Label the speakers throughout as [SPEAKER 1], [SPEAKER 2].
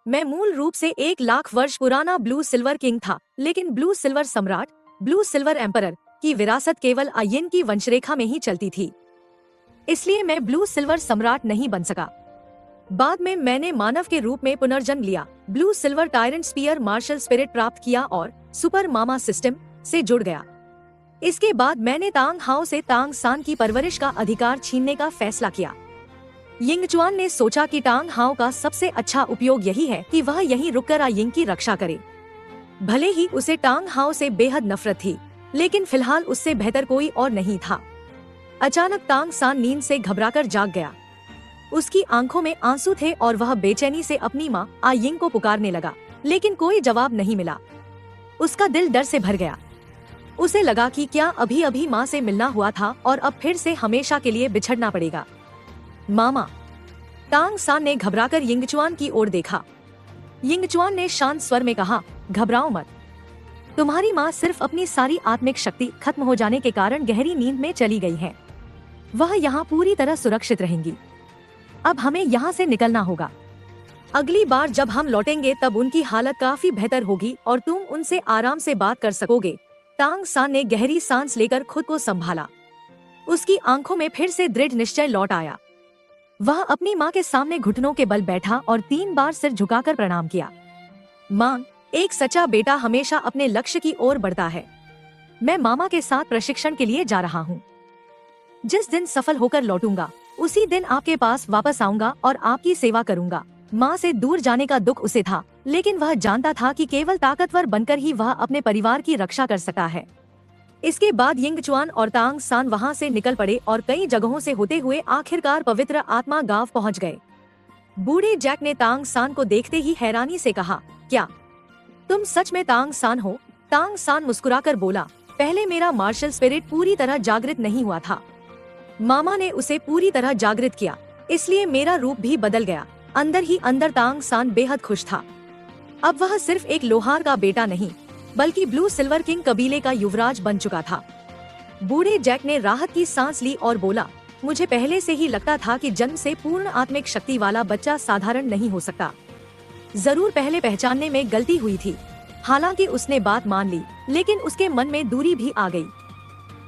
[SPEAKER 1] मैं मूल रूप से 1 लाख वर्ष पुराना ब्लू सिल्वर किंग था, लेकिन ब्लू सिल्वर सम्राट, ब्लू सिल्वर एम्परर की विरासत केवल आयन की वंशरेखा में ही चलती थी, इसलिए मैं ब्लू सिल्वर सम्राट नहीं बन सका। बाद में मैंने मानव के रूप में पुनर्जन्म लिया, blue silver tyrant spear martial spirit प्राप्त किया और सुपर मामा सिस्टम से जुड़ गया। इसके बाद मैंने तांग हाओ से तांग सान की परवरिश का अधिकार छीनने का फैसला किया। यिंगचुआन ने सोचा कि तांग हाओ का सबसे अच्छा उपयोग यही है कि वह यहीं रुककर आयिंग की रक्षा करे। भले ही उसे तांग हाओ से बेहद नफरत थी, लेकिन फिलहाल उससे बेहतर कोई और नहीं था। अचानक तांग सान नींद से घबराकर जाग गया। उसकी आंखों में आंसू थे और वह बेचैनी से अपनी माँ आयिंग को पुकारने लगा, लेकिन कोई जवाब नहीं मिला। उसका दिल डर से भर गया। उसे लगा कि क्या अभी अभी माँ से मिलना हुआ था और अब फिर से हमेशा के लिए बिछड़ना पड़ेगा। मामा, तांग सान ने घबराकर यिंगचुआन की ओर देखा। यिंगचुआन ने शांत स्वर में कहा, घबराओ मत। तुम्हारी माँ सिर्फ अपनी सारी आत्मिक शक्ति खत्म हो जाने के कारण गहरी नींद में चली गई है। वह यहाँ पूरी तरह सुरक्षित रहेंगी। अब हमें यहाँ से निकलना होगा। अगली बार जब हम लौटेंगे तब उनकी हालत काफी बेहतर होगी और तुम उनसे आराम से बात कर सकोगे। तांग सान ने गहरी सांस लेकर खुद को संभाला। उसकी आंखों में फिर से दृढ़ निश्चय लौट आया। वह अपनी माँ के सामने घुटनों के बल बैठा और 3 बार सिर झुकाकर प्रणाम किया। माँ, एक सच्चा बेटा हमेशा अपने लक्ष्य की ओर बढ़ता है। मैं मामा के साथ प्रशिक्षण के लिए जा रहा हूँ। जिस दिन सफल होकर लौटूंगा उसी दिन आपके पास वापस आऊंगा और आपकी सेवा करूंगा। माँ से दूर जाने का दुख उसे था, लेकिन वह जानता था कि केवल ताकतवर बनकर ही वह अपने परिवार की रक्षा कर सकता है। इसके बाद यिंगचुआन और तांग सान वहाँ से निकल पड़े और कई जगहों से होते हुए आखिरकार पवित्र आत्मा गांव पहुँच गए। बूढ़े जैक ने तांग सान को देखते ही हैरानी से कहा, क्या तुम सच में तांग सान हो? तांग सान मुस्कुराकर बोला, पहले मेरा मार्शल स्पिरिट पूरी तरह जागृत नहीं हुआ था। मामा ने उसे पूरी तरह जागृत किया, इसलिए मेरा रूप भी बदल गया। अंदर ही अंदर तांग सान बेहद खुश था। अब वह सिर्फ एक लोहार का बेटा नहीं, बल्कि ब्लू सिल्वर किंग कबीले का युवराज बन चुका था। बूढ़े जैक ने राहत की सांस ली और बोला, मुझे पहले से ही लगता था कि जन्म से पूर्ण आत्मिक शक्ति वाला बच्चा साधारण नहीं हो सकता। जरूर पहले पहचानने में गलती हुई थी। हालांकि उसने बात मान ली, लेकिन उसके मन में दूरी भी आ गई।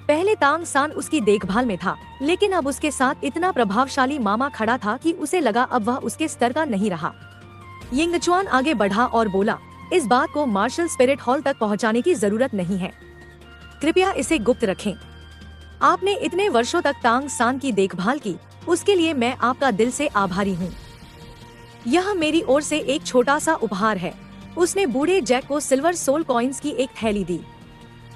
[SPEAKER 1] पहले तांग सान उसकी देखभाल में था, लेकिन अब उसके साथ इतना प्रभावशाली मामा खड़ा था कि उसे लगा अब वह उसके स्तर का नहीं रहा। यिंगचुआन आगे बढ़ा और बोला, इस बात को मार्शल स्पिरिट हॉल तक पहुंचाने की जरूरत नहीं है। कृपया इसे गुप्त रखें। आपने इतने वर्षों तक तांग सान की देखभाल की, उसके लिए मैं आपका दिल से आभारी हूँ। यह मेरी ओर से एक छोटा सा उपहार है। उसने बूढ़े जैक को सिल्वर सोल कॉइन्स की एक थैली दी।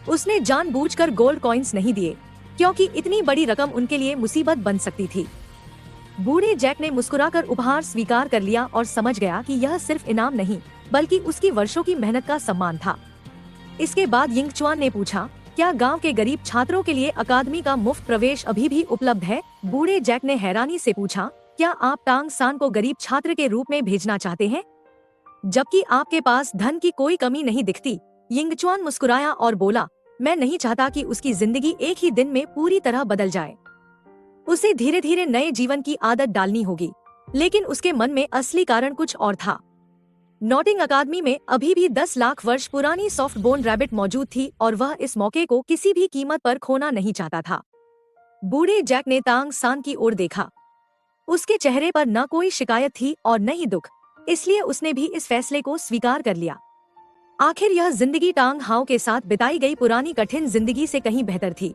[SPEAKER 1] उसने जानबूझकर गोल्ड कॉइन्स नहीं दिए, क्योंकि इतनी बड़ी रकम उनके लिए मुसीबत बन सकती थी। बूढ़े जैक ने मुस्कुराकर उपहार स्वीकार कर लिया और समझ गया कि यह सिर्फ इनाम नहीं, बल्कि उसकी वर्षों की मेहनत का सम्मान था। इसके बाद यिंगचुआन ने पूछा, क्या गांव के गरीब छात्रों के लिए अकादमी का मुफ्त प्रवेश अभी भी उपलब्ध है? बूढ़े जैक ने हैरानी से पूछा, क्या आप तांग सान को गरीब छात्र के रूप में भेजना चाहते हैं, जबकि आपके पास धन की कोई कमी नहीं दिखती? यिंगचुआन मुस्कुराया और बोला, मैं नहीं चाहता कि उसकी जिंदगी एक ही दिन में पूरी तरह बदल जाए। उसे धीरे धीरे नए जीवन की आदत डालनी होगी। लेकिन उसके मन में असली कारण कुछ और था। नॉटिंग अकादमी में अभी भी 10 लाख वर्ष पुरानी सॉफ्ट बोन रैबिट मौजूद थी और वह इस मौके को किसी भी कीमत पर खोना नहीं चाहता था। बूढ़े जैक ने तांग सान की ओर देखा। उसके चेहरे पर न कोई शिकायत थी और न ही दुख, इसलिए उसने भी इस फैसले को स्वीकार कर लिया। आखिर यह जिंदगी तांग हाओ के साथ बिताई गई पुरानी कठिन जिंदगी से कहीं बेहतर थी।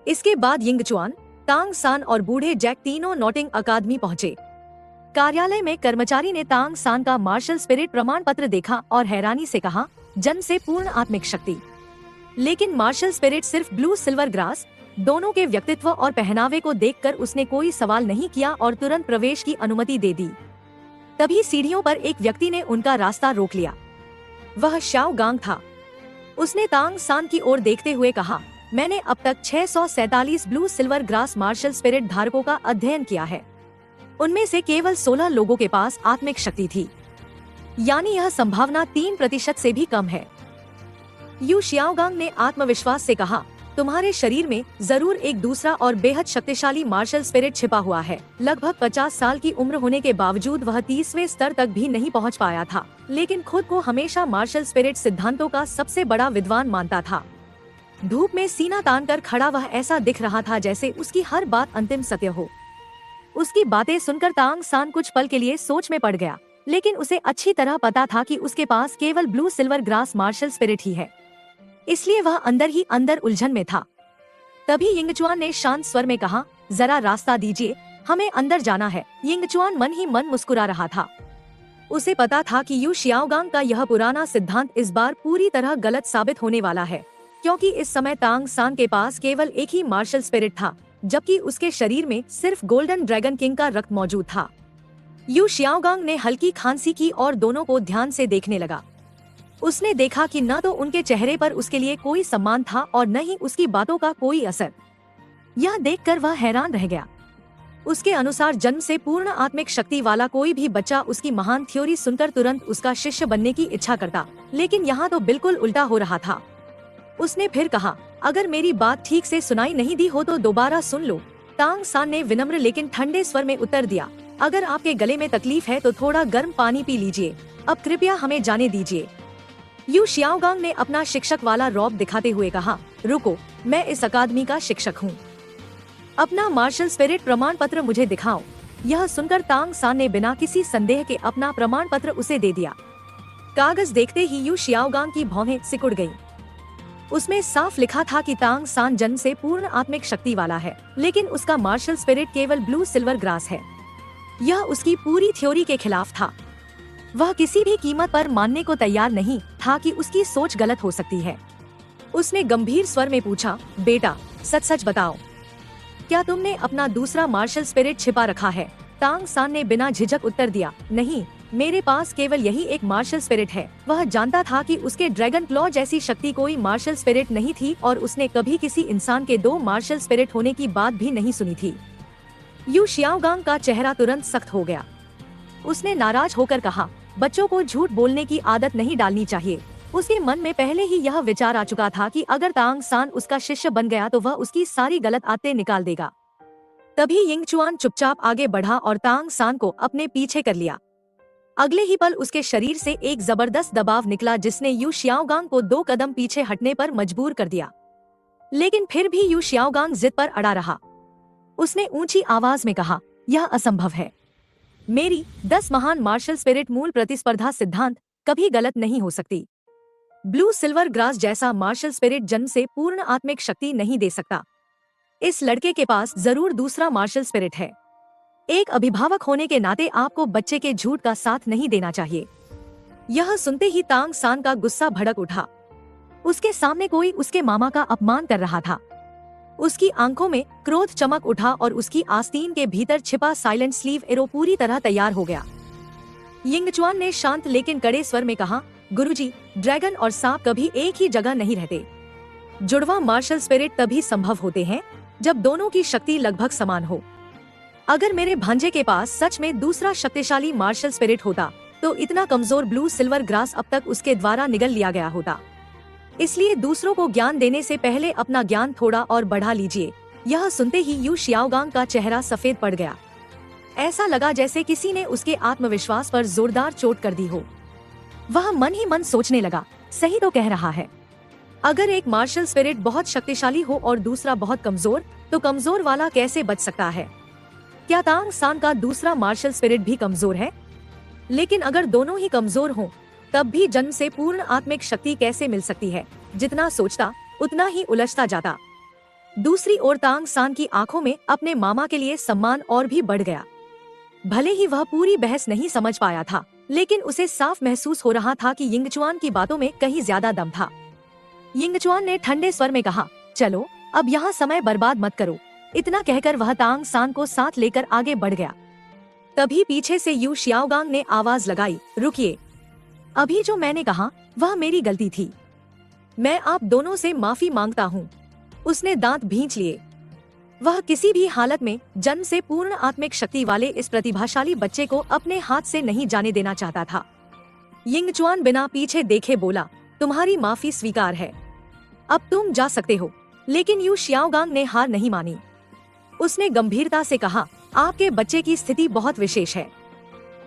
[SPEAKER 1] इसके बाद यिंगचुआन, तांग सान और बूढ़े जैक तीनों नॉटिंग अकादमी पहुंचे। कार्यालय में कर्मचारी ने तांग सान का मार्शल स्पिरिट प्रमाण पत्र देखा और हैरानी से कहा, जन्म से पूर्ण आत्मिक शक्ति। लेकिन मार्शल स्पिरिट सिर्फ ब्लू सिल्वर ग्रास। दोनों के व्यक्तित्व और पहनावे को देखकर उसने कोई सवाल नहीं किया और तुरंत प्रवेश की अनुमति दे दी। तभी सीढ़ियों पर एक व्यक्ति ने उनका रास्ता रोक लिया। वह शाओ गांग था। उसने तांग सान की ओर देखते हुए कहा, मैंने अब तक 647 blue silver grass martial spirit धारकों का अध्ययन किया है। उनमें से केवल 16 लोगों के पास आत्मिक शक्ति थी, यानी यह संभावना 3% से भी कम है। यू शियाओगांग ने आत्मविश्वास से कहा, तुम्हारे शरीर में जरूर एक दूसरा और बेहद शक्तिशाली मार्शल स्पिरिट छिपा हुआ है। लगभग 50 साल की उम्र होने के बावजूद वह 30वें स्तर तक भी नहीं पहुंच पाया था, लेकिन खुद को हमेशा मार्शल स्पिरिट सिद्धांतों का सबसे बड़ा विद्वान मानता था। धूप में सीना तान कर खड़ा वह ऐसा दिख रहा था जैसे उसकी हर बात अंतिम सत्य हो। उसकी बातें सुनकर तांग सान कुछ पल के लिए सोच में पड़ गया, लेकिन उसे अच्छी तरह पता था कि उसके पास केवल blue silver grass martial spirit ही है, इसलिए वह अंदर ही अंदर उलझन में था। तभी यिंगचुआन ने शांत स्वर में कहा, जरा रास्ता दीजिए, हमें अंदर जाना है। यिंगचुआन मन ही मन मुस्कुरा रहा था। उसे पता था कि यू शियाओगांग का यह पुराना सिद्धांत इस बार पूरी तरह गलत साबित होने वाला है, क्योंकि इस समय तांग सान के पास केवल एक ही मार्शल स्पिरिट था, जबकि उसके शरीर में सिर्फ गोल्डन ड्रैगन किंग का रक्त मौजूद था। यू शियाओगांग ने हल्की खांसी की और दोनों को ध्यान से देखने लगा। उसने देखा कि न तो उनके चेहरे पर उसके लिए कोई सम्मान था और न ही उसकी बातों का कोई असर। यह देखकर वह हैरान रह गया। उसके अनुसार जन्म से पूर्ण आत्मिक शक्ति वाला कोई भी बच्चा उसकी महान थ्योरी सुनकर तुरंत उसका शिष्य बनने की इच्छा करता, लेकिन यहाँ तो बिल्कुल उल्टा हो रहा था। उसने फिर कहा, अगर मेरी बात ठीक से सुनाई नहीं दी हो तो दोबारा सुन लो। तांग सान ने विनम्र लेकिन ठंडे स्वर में उत्तर दिया, अगर आपके गले में तकलीफ है तो थोड़ा गर्म पानी पी लीजिए, अब कृपया हमें जाने दीजिए। यू शियाओगांग ने अपना शिक्षक वाला रौब दिखाते हुए कहा, रुको, मैं इस अकादमी का शिक्षक हूँ, अपना मार्शल स्पिरिट प्रमाण पत्र मुझे दिखाओ। यह सुनकर तांग सान ने बिना किसी संदेह के अपना प्रमाण पत्र उसे दे दिया। कागज देखते ही यू शियाओगांग की भौहें सिकुड़ गईं। उसमें साफ लिखा था कि तांग सान जन्म से पूर्ण आत्मिक शक्ति वाला है, लेकिन उसका मार्शल स्पिरिट केवल ब्लू सिल्वर ग्रास है। यह उसकी पूरी थ्योरी के खिलाफ था। वह किसी भी कीमत पर मानने को तैयार नहीं था कि उसकी सोच गलत हो सकती है। उसने गंभीर स्वर में पूछा, बेटा सच सच बताओ, क्या तुमने अपना दूसरा मार्शल स्पिरिट छिपा रखा है? तांग सान ने बिना झिझक उत्तर दिया, नहीं, मेरे पास केवल यही एक मार्शल स्पिरिट है। वह जानता था कि उसके ड्रैगन क्लॉ जैसी शक्ति कोई मार्शल स्पिरिट नहीं थी और उसने कभी किसी इंसान के 2 मार्शल स्पिरिट होने की बात भी नहीं सुनी थी। यू शियाओगांग का चेहरा तुरंत सख्त हो गया। उसने नाराज होकर कहा, बच्चों को झूठ बोलने की आदत नहीं डालनी चाहिए। उसके मन में पहले ही यह विचार आ चुका था कि अगर तांग सान उसका शिष्य बन गया तो वह उसकी सारी गलत आदतें निकाल देगा। तभी यिंगचुआन चुपचाप आगे बढ़ा और तांग सान को अपने पीछे कर लिया। अगले ही पल उसके शरीर से एक जबरदस्त दबाव निकला जिसने यू शियाओगांग को 2 कदम पीछे हटने पर मजबूर कर दिया। लेकिन फिर भी यू शियाओगांग जिद पर अड़ा रहा। उसने ऊंची आवाज में कहा, यह असंभव है। मेरी 10 महान मार्शल स्पिरिट मूल प्रतिस्पर्धा सिद्धांत कभी गलत नहीं हो सकती। ब्लू सिल्वर ग्रास जैसा मार्शल स्पिरिट जन्म से पूर्ण आत्मिक शक्ति नहीं दे सकता। इस लड़के के पास जरूर दूसरा मार्शल स्पिरिट है। एक अभिभावक होने के नाते आपको बच्चे के झूठ का साथ नहीं देना चाहिए। यह सुनते ही तांग सान का गुस्सा भड़क उठा। उसके सामने कोई उसके मामा का अपमान कर रहा था। उसकी आंखों में क्रोध चमक उठा और उसकी आस्तीन के भीतर छिपा साइलेंट स्लीव एरो पूरी तरह तैयार हो गया। यिंगचुआन ने शांत लेकिन कड़े स्वर में कहा, गुरुजी, ड्रैगन और सांप कभी एक ही जगह नहीं रहते। जुड़वा मार्शल स्पिरिट तभी संभव होते हैं जब दोनों की शक्ति लगभग समान हो। अगर मेरे भांजे के पास सच में दूसरा शक्तिशाली मार्शल स्पिरिट होता तो इतना कमजोर ब्लू सिल्वर ग्रास अब तक उसके द्वारा निगल लिया गया होता। इसलिए दूसरों को ज्ञान देने से पहले अपना ज्ञान थोड़ा और बढ़ा लीजिए। यह सुनते ही यू शियाओगांग का चेहरा सफेद पड़ गया। ऐसा लगा जैसे किसी ने उसके आत्मविश्वास पर जोरदार चोट कर दी हो। वह मन ही मन सोचने लगा, सही तो कह रहा है। अगर एक मार्शल स्पिरिट बहुत शक्तिशाली हो और दूसरा बहुत कमजोर, तो कमजोर वाला कैसे बच सकता है? क्या तांग सान का दूसरा मार्शल स्पिरिट भी कमजोर है? लेकिन अगर दोनों ही कमजोर हों, तब भी जन्म से पूर्ण आत्मिक शक्ति कैसे मिल सकती है? जितना सोचता उतना ही उलझता जाता। दूसरी ओर तांग सान की आंखों में अपने मामा के लिए सम्मान और भी बढ़ गया। भले ही वह पूरी बहस नहीं समझ पाया था, लेकिन उसे साफ महसूस हो रहा था कि यिंगचुआन की बातों में कहीं ज्यादा दम था। यिंगचुआन ने ठंडे स्वर में कहा, चलो अब यहाँ समय बर्बाद मत करो। इतना कहकर वह तांग सान को साथ लेकर आगे बढ़ गया। तभी पीछे से यू शियाओगांग ने आवाज लगाई, रुकिए, अभी जो मैंने कहा वह मेरी गलती थी। मैं आप दोनों से माफी मांगता हूँ। उसने दांत भींच लिए। वह किसी भी हालत में जन्म से पूर्ण आत्मिक शक्ति वाले इस प्रतिभाशाली बच्चे को अपने हाथ से नहीं जाने देना चाहता था। यिंगचुआन बिना पीछे देखे बोला, तुम्हारी माफी स्वीकार है, अब तुम जा सकते हो। लेकिन यू शियाओगांग ने हार नहीं मानी। उसने गंभीरता से कहा, आपके बच्चे की स्थिति बहुत विशेष है।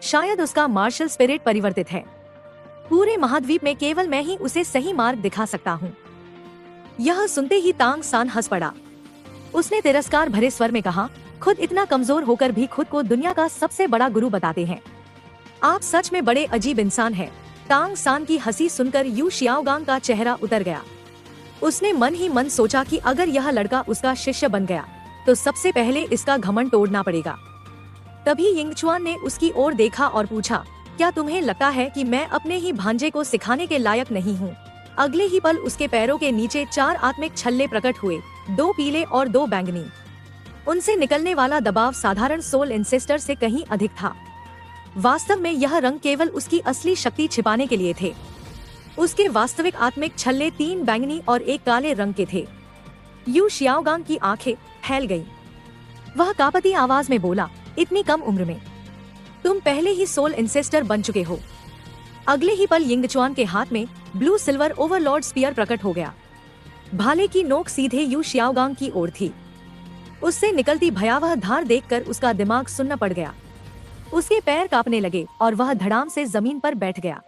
[SPEAKER 1] शायद उसका मार्शल स्पिरिट परिवर्तित है। पूरे महाद्वीप में केवल मैं ही उसे सही मार्ग दिखा सकता हूँ। यह सुनते ही तांग सान हंस पड़ा। उसने तिरस्कार भरे स्वर में कहा, खुद इतना कमजोर होकर भी खुद को दुनिया का सबसे बड़ा गुरु बताते हैं। आप सच में बड़े अजीब इंसान हैं। तांग सान की हंसी सुनकर यू शियाओगांग का चेहरा उतर गया। उसने मन ही मन सोचा कि अगर यह लड़का उसका शिष्य बन गया तो सबसे पहले इसका घमंड तोड़ना पड़ेगा। तभी यिंगचुआन ने उसकी ओर देखा और पूछा, क्या तुम्हें लगता है कि मैं अपने ही भांजे को सिखाने के लायक नहीं हूँ? अगले ही पल उसके पैरों के नीचे 4 आत्मिक छल्ले प्रकट हुए, 2 पीले और 2 बैंगनी। उनसे निकलने वाला दबाव साधारण सोल इंसेस्टर से कहीं अधिक था। वास्तव में यह रंग केवल उसकी असली शक्ति छिपाने के लिए थे। उसके वास्तविक आत्मिक छल्ले 3 बैंगनी और 1 काले रंग के थे। यू शियाओगांग की आंखें फैल गईं। वह कांपती आवाज में बोला, इतनी कम उम्र में तुम पहले ही सोल इंसेस्टर बन चुके हो। अगले ही पल यिंगचुआन के हाथ में ब्लू सिल्वर ओवरलॉर्ड स्पीयर प्रकट हो गया। भाले की नोक सीधे यू शियाओगांग की ओर थी। उससे निकलती भयावह धार देखकर उसका दिमाग सुन्न पड़ गया। उसके पैर कांपने लगे और वह धड़ाम से जमीन पर बैठ गया।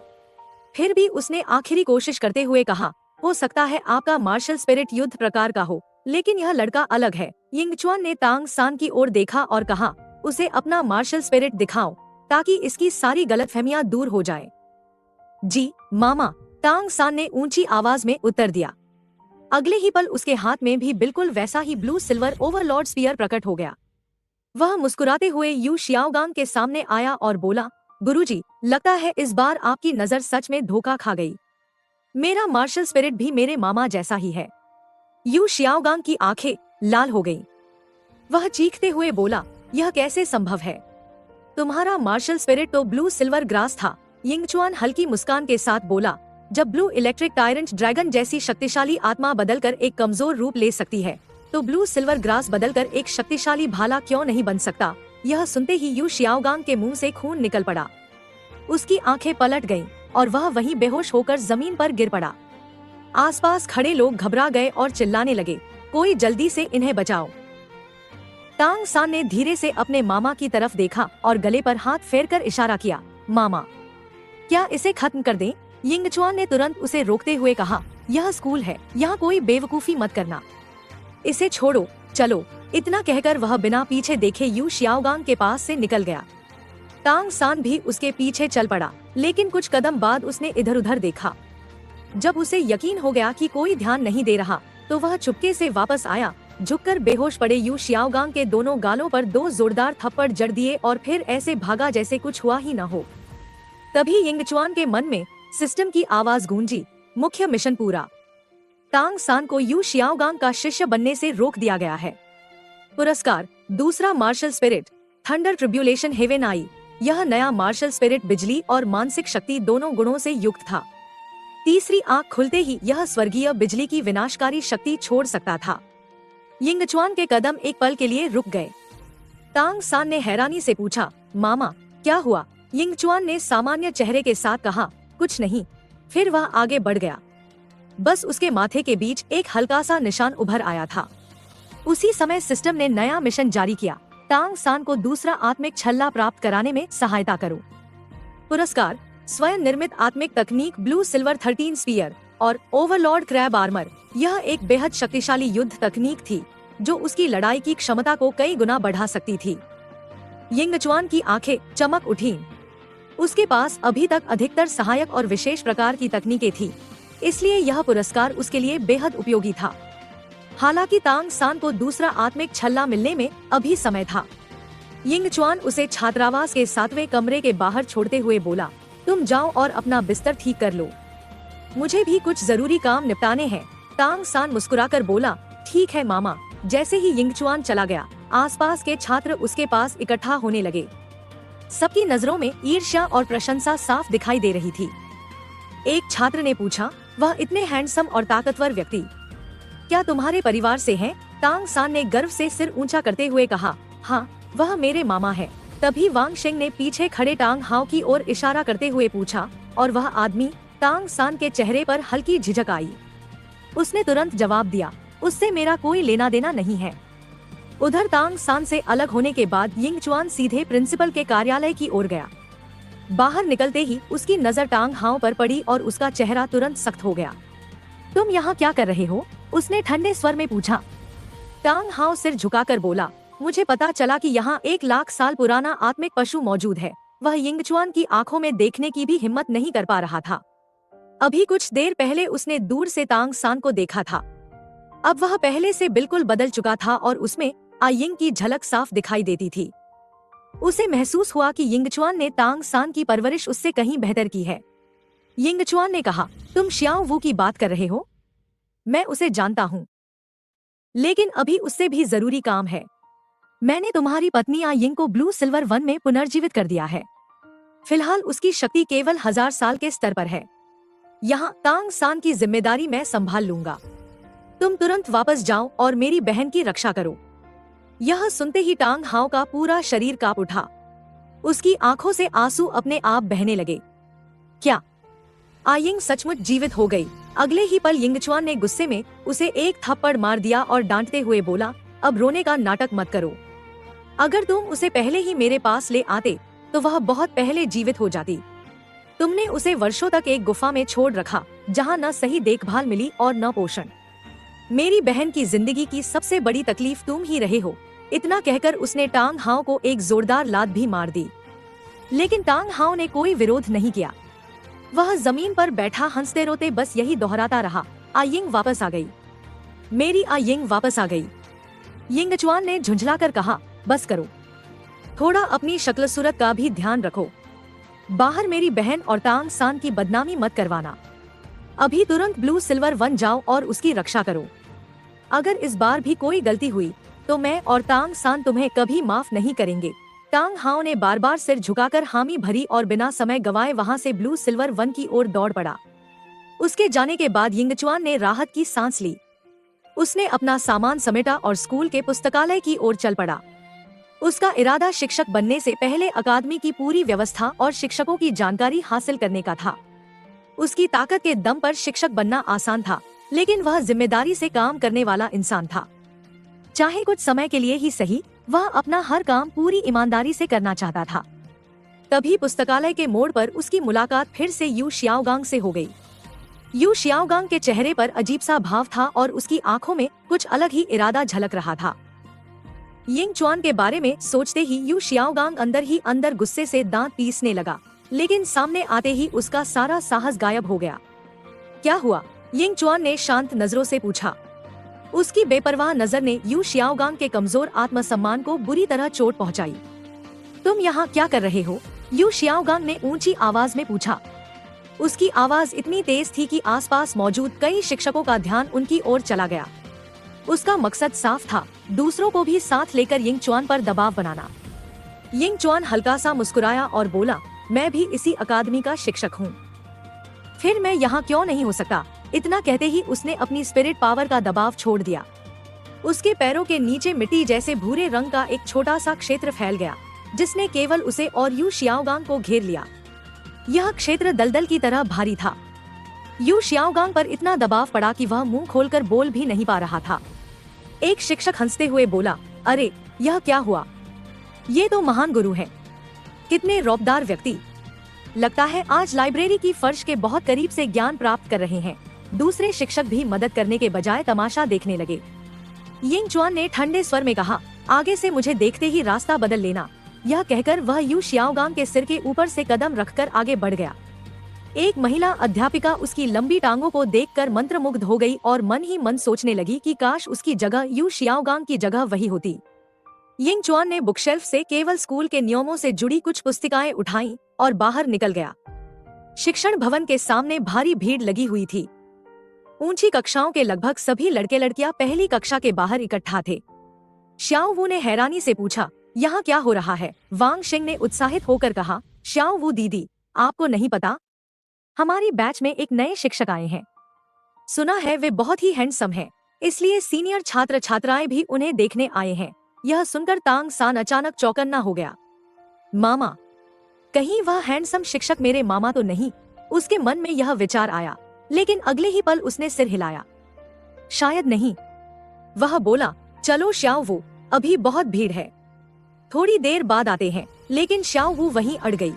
[SPEAKER 1] फिर भी उसने आखिरी कोशिश करते हुए कहा, हो सकता है आपका मार्शल स्पिरिट युद्ध प्रकार का हो, लेकिन यह लड़का अलग है। यिंगचुआन ने तांग सान की ओर देखा और कहा, उसे अपना मार्शल स्पिरिट दिखाओ ताकि इसकी सारी गलतफहमियां दूर हो जाए। जी मामा, तांग सान ने ऊंची आवाज में उत्तर दिया। अगले ही पल उसके हाथ में भी बिल्कुल वैसा ही ब्लू सिल्वर ओवरलॉर्ड स्पीयर प्रकट हो गया। वह मुस्कुराते हुए यू शियाओगांग के सामने आया और बोला, गुरुजी, लगता है इस बार आपकी नजर सच में धोखा खा गई। मेरा मार्शल स्पिरिट भी मेरे मामा जैसा ही है। यू शियाओगांग की आंखें लाल हो गईं। वह चीखते हुए बोला, यह कैसे संभव है? तुम्हारा मार्शल स्पिरिट तो ब्लू सिल्वर ग्रास था। यिंगचुआन हल्की मुस्कान के साथ बोला, जब ब्लू इलेक्ट्रिक टायरेंट ड्रैगन जैसी शक्तिशाली आत्मा बदलकर एक कमजोर रूप ले सकती है, तो ब्लू सिल्वर ग्रास बदलकर एक शक्तिशाली भाला क्यों नहीं बन सकता? यह सुनते ही यू शियाओगांग के मुंह से खून निकल पड़ा। उसकी आंखें पलट गईं और वह वहीं बेहोश होकर जमीन पर गिर पड़ा। आसपास खड़े लोग घबरा गए और चिल्लाने लगे, कोई जल्दी से इन्हें बचाओ। तांग सान ने धीरे से अपने मामा की तरफ देखा और गले पर हाथ फेरकर इशारा किया, मामा, क्या इसे खत्म कर दें? यिंगचुआन ने तुरंत उसे रोकते हुए कहा, यह स्कूल है, यहाँ कोई बेवकूफी मत करना। इसे छोड़ो, चलो। इतना कहकर वह बिना पीछे देखे यू शियाओगांग के पास से निकल गया। तांग सान भी उसके पीछे चल पड़ा, लेकिन कुछ कदम बाद उसने इधर उधर देखा। जब उसे यकीन हो गया कि कोई ध्यान नहीं दे रहा, तो वह चुपके से वापस आया, झुककर बेहोश पड़े यू शियाओगांग के दोनों गालों पर 2 जोरदार थप्पड़ जड़ दिए और फिर ऐसे भागा जैसे कुछ हुआ ही न हो। तभी यिंगचुआन के मन में सिस्टम की आवाज गूंजी, मुख्य मिशन पूरा। तांग सान को यू शियाओगांग का शिष्य बनने से रोक दिया गया है। पुरस्कार, दूसरा martial spirit, thunder tribulation heaven आई। यह नया मार्शल स्पिरिट बिजली और मानसिक शक्ति दोनों गुणों से युक्त था। तीसरी आंख खुलते ही यह स्वर्गीय बिजली की विनाशकारी शक्ति छोड़ सकता था। यिंगचुआन के कदम एक पल के लिए रुक गए। तांग सान ने हैरानी से पूछा, मामा, क्या हुआ? यिंगचुआन ने सामान्य चेहरे के साथ कहा, कुछ नहीं। फिर वह आगे बढ़ गया। बस उसके माथे के बीच एक हल्का सा निशान उभर आया था। उसी समय सिस्टम ने नया मिशन जारी किया, तांग सान को दूसरा आत्मिक छल्ला प्राप्त कराने में सहायता करो। पुरस्कार, स्वयं निर्मित आत्मिक तकनीक ब्लू सिल्वर 13 स्पीयर और ओवरलॉर्ड क्रैब आर्मर। यह एक बेहद शक्तिशाली युद्ध तकनीक थी जो उसकी लड़ाई की क्षमता को कई गुना बढ़ा सकती थी। यिंगचुआन की आंखें चमक उठीं। उसके पास अभी तक अधिकतर सहायक और विशेष प्रकार की तकनीकें थी, इसलिए यह पुरस्कार उसके लिए बेहद उपयोगी था। हालांकि तांग सान को दूसरा आत्मिक छल्ला मिलने में अभी समय था। यिंगचुआन उसे छात्रावास के 7वें कमरे के बाहर छोड़ते हुए बोला, तुम जाओ और अपना बिस्तर ठीक कर लो, मुझे भी कुछ जरूरी काम निपटाने हैं। तांग सान मुस्कुराकर बोला, ठीक है मामा। जैसे ही यिंगचुआन चला गया, आसपास के छात्र उसके पास इकट्ठा होने लगे। सबकी नजरों में ईर्ष्या और प्रशंसा साफ दिखाई दे रही थी। एक छात्र ने पूछा, वह इतने हैंडसम और ताकतवर व्यक्ति क्या तुम्हारे परिवार से हैं? तांग सान ने गर्व से सिर ऊंचा करते हुए कहा, हाँ, वह मेरे मामा है। तभी वांग शेंग ने पीछे खड़े टांग हाओ की ओर इशारा करते हुए पूछा, और वह आदमी? तांग सान के चेहरे पर हल्की झिझक आई। उसने तुरंत जवाब दिया, उससे मेरा कोई लेना देना नहीं है। उधर तांग सान से अलग होने के बाद यिंगचुआन सीधे प्रिंसिपल के कार्यालय की ओर गया। बाहर निकलते ही उसकी नजर टांग हाओ पर पड़ी और उसका चेहरा तुरंत सख्त हो गया। तुम यहाँ क्या कर रहे हो? उसने ठंडे स्वर में पूछा। टांग हाओ सिर झुकाकर बोला, मुझे पता चला कि यहाँ 1,00,000 साल पुराना आत्मिक पशु मौजूद है। वह यिंगचुआन की आंखों में देखने की भी हिम्मत नहीं कर पा रहा था। अभी कुछ देर पहले उसने दूर से तांग सान को देखा था। अब वह पहले से बिल्कुल बदल चुका था और उसमें आयिंग की झलक साफ दिखाई देती थी। उसे महसूस हुआ कि यिंगचुआन ने तांग सान की परवरिश उससे कहीं बेहतर की है। यिंगचुआन ने कहा, तुम श्याओ वू की बात कर रहे हो? मैं उसे जानता हूँ, लेकिन अभी उससे भी जरूरी काम है। मैंने तुम्हारी पत्नी आयिंग को ब्लू सिल्वर वन में पुनर्जीवित कर दिया है। फिलहाल उसकी शक्ति केवल 1000 साल के स्तर पर है। यहाँ तांग सान की जिम्मेदारी मैं संभाल लूंगा। तुम तुरंत वापस जाओ और मेरी बहन की रक्षा करो। यह सुनते ही टांग हाओ का पूरा शरीर कांप उठा। उसकी आंखों से आंसू अपने आप बहने लगे। क्या आयिंग सचमुच जीवित हो गई? अगले ही पल यिंगचुआन ने गुस्से में उसे एक थप्पड़ मार दिया और डांटते हुए बोला, अब रोने का नाटक मत करो। अगर तुम उसे पहले ही मेरे पास ले आते तो वह बहुत पहले जीवित हो जाती। तुमने उसे वर्षों तक एक गुफा में छोड़ रखा, जहाँ न सही देखभाल मिली और न पोषण। मेरी बहन की जिंदगी की सबसे बड़ी तकलीफ तुम ही रहे हो। इतना कहकर उसने टांग हाओ को एक जोरदार लात भी मार दी, लेकिन टांग हाओ ने कोई विरोध नहीं किया। वह जमीन पर बैठा हंसते रोते बस यही दोहराता रहा, आयिंग वापस आ गई, मेरी आयिंग वापस आ गई। यिंगचुआन ने झुंझलाकर कहा, बस करो, थोड़ा अपनी शक्ल सूरत का भी ध्यान रखो। बाहर मेरी बहन और तांग सान की बदनामी मत करवाना। अभी तुरंत ब्लू सिल्वर वन जाओ और उसकी रक्षा करो। अगर इस बार भी कोई गलती हुई तो मैं और तांग सान तुम्हें कभी माफ नहीं करेंगे। टांग हाओ ने बार बार सिर झुकाकर हामी भरी और बिना समय गवाए वहां से ब्लू सिल्वर वन की ओर दौड़ पड़ा। उसके जाने के बाद यिंगचुआन ने राहत की सांस ली। उसने अपना सामान समेटा और स्कूल के पुस्तकालय की ओर चल पड़ा। उसका इरादा शिक्षक बनने से पहले अकादमी की पूरी व्यवस्था और शिक्षकों की जानकारी हासिल करने का था। उसकी ताकत के दम पर शिक्षक बनना आसान था, लेकिन वह जिम्मेदारी से काम करने वाला इंसान था। चाहे कुछ समय के लिए ही सही, वह अपना हर काम पूरी ईमानदारी से करना चाहता था। तभी पुस्तकालय के मोड़ पर उसकी मुलाकात फिर से यू शियाओगांग से हो गई। यू शियाओगांग के चेहरे पर अजीब सा भाव था और उसकी आंखों में कुछ अलग ही इरादा झलक रहा था। यिंगचुआन के बारे में सोचते ही यू शियाओगांग अंदर ही अंदर गुस्से से दांत पीसने लगा, लेकिन सामने आते ही उसका सारा साहस गायब हो गया। क्या हुआ? यिंगचुआन ने शांत नजरों से पूछा। उसकी बेपरवाह नजर ने यू शियाओगांग के कमजोर आत्मसम्मान को बुरी तरह चोट पहुंचाई। तुम यहाँ क्या कर रहे हो? यू शियाओगांग ने ऊंची आवाज में पूछा। उसकी आवाज इतनी तेज थी कि आसपास मौजूद कई शिक्षकों का ध्यान उनकी ओर चला गया। उसका मकसद साफ था, दूसरों को भी साथ लेकर यिंगचुआन पर दबाव बनाना। यिंगचुआन हल्का सा मुस्कुराया और बोला, मैं भी इसी अकादमी का शिक्षक हूँ, फिर मैं यहाँ क्यों नहीं हो सकता? इतना कहते ही उसने अपनी स्पिरिट पावर का दबाव छोड़ दिया। उसके पैरों के नीचे मिट्टी जैसे भूरे रंग का एक छोटा सा क्षेत्र फैल गया, जिसने केवल उसे और यू शियाओगांग को घेर लिया। यह क्षेत्र दलदल की तरह भारी था। यू शियाओगांग पर इतना दबाव पड़ा कि वह मुंह खोलकर बोल भी नहीं पा रहा था। एक शिक्षक हंसते हुए बोला, अरे यह क्या हुआ? ये तो महान गुरु है, कितने रौबदार व्यक्ति। लगता है आज लाइब्रेरी की फर्श के बहुत करीब से ज्ञान प्राप्त कर रहे हैं। दूसरे शिक्षक भी मदद करने के बजाय तमाशा देखने लगे। यिंगचुआन ने ठंडे स्वर में कहा, आगे से मुझे देखते ही रास्ता बदल लेना। यह कहकर वह यू शियाओगांग के सिर के ऊपर से कदम रखकर आगे बढ़ गया। एक महिला अध्यापिका उसकी लंबी टांगों को देखकर मंत्रमुग्ध हो गई और मन ही मन सोचने लगी कि काश उसकी जगह यू शियाओगांग की जगह वही होती। यिंगचुआन ने बुकशेल्फ से केवल स्कूल के नियमों से जुड़ी कुछ पुस्तिकाएं उठाईं और बाहर निकल गया। शिक्षण भवन के सामने भारी भीड़ लगी हुई थी। ऊंची कक्षाओं के लगभग सभी लड़के लड़कियां पहली कक्षा के बाहर इकट्ठा थे। श्याओ वू ने हैरानी से पूछा, यहाँ क्या हो रहा है? वांग शिंग ने उत्साहित होकर कहा, श्याओ वू दीदी, आपको नहीं पता, हमारी बैच में एक नए शिक्षक आए हैं। सुना है वे बहुत ही हैंडसम हैं, इसलिए सीनियर छात्र छात्राएं भी उन्हें देखने आए हैं। यह सुनकर तांग सान अचानक चौकन्ना हो गया। मामा, कहीं वह हैंडसम शिक्षक मेरे मामा तो नहीं? उसके मन में यह विचार आया, लेकिन अगले ही पल उसने सिर हिलाया। शायद नहीं, वह बोला, चलो श्याओ वू, अभी बहुत भीड़ है, थोड़ी देर बाद आते हैं। लेकिन श्याओ वू वहीं अड़ गई।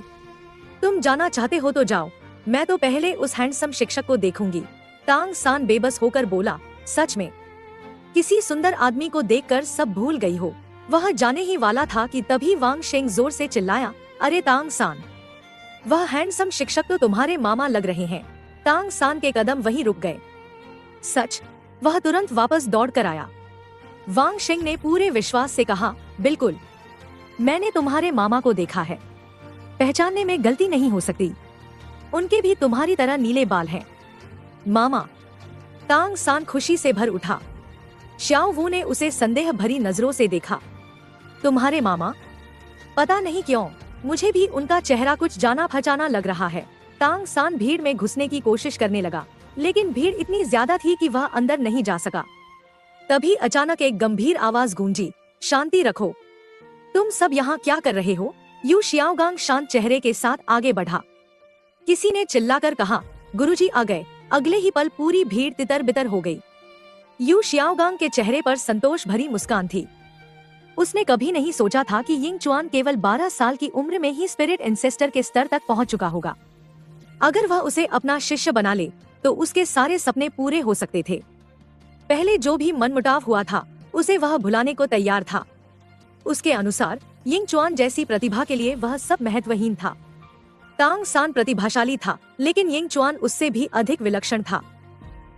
[SPEAKER 1] तुम जाना चाहते हो तो जाओ, मैं तो पहले उस हैंडसम शिक्षक को देखूंगी। तांग सान बेबस होकर बोला, सच में किसी सुंदर आदमी को देखकर सब भूल गई हो। वह जाने ही वाला था कि तभी वांग शेंग जोर से चिल्लाया, अरे तांग सान, वह हैंडसम शिक्षक तो तुम्हारे मामा लग रहे हैं। तांग सान के कदम वहीं रुक गए। सच? वह तुरंत वापस दौड़ कर आया। वांग शेंग ने पूरे विश्वास से कहा, बिल्कुल, मैंने तुम्हारे मामा को देखा है, पहचानने में गलती नहीं हो सकती, उनके भी तुम्हारी तरह नीले बाल हैं। मामा? तांग सान खुशी से भर उठा। श्याओ वू ने उसे संदेह भरी नजरों से देखा। तुम्हारे मामा? पता नहीं क्यों, मुझे भी उनका चेहरा कुछ जाना पहचाना लग रहा है। तांग सान भीड़ में घुसने की कोशिश करने लगा, लेकिन भीड़ इतनी ज्यादा थी कि वह अंदर नहीं जा सका। तभी अचानक एक गंभीर आवाज गूंजी, शांति रखो, तुम सब यहाँ क्या कर रहे हो? यू शियाओगांग शांत चेहरे के साथ आगे बढ़ा। किसी ने चिल्लाकर कहा, गुरुजी आ गए। अगले ही पल पूरी भीड़ तितर बितर हो गई। यू शियाओगांग के चेहरे पर संतोष भरी मुस्कान थी। उसने कभी नहीं सोचा था कि यिंग चुआन केवल 12 साल की उम्र में ही स्पिरिट एंसेस्टर के स्तर तक पहुंच चुका होगा। अगर वह उसे अपना शिष्य बना ले तो उसके सारे सपने पूरे हो सकते थे। पहले जो भी मनमुटाव हुआ था उसे वह भुलाने को तैयार था। उसके अनुसार यिंग चुआन जैसी प्रतिभा के लिए वह सब महत्वहीन था। तांग सान प्रतिभाशाली था, लेकिन यिंग चुआन उससे भी अधिक विलक्षण था।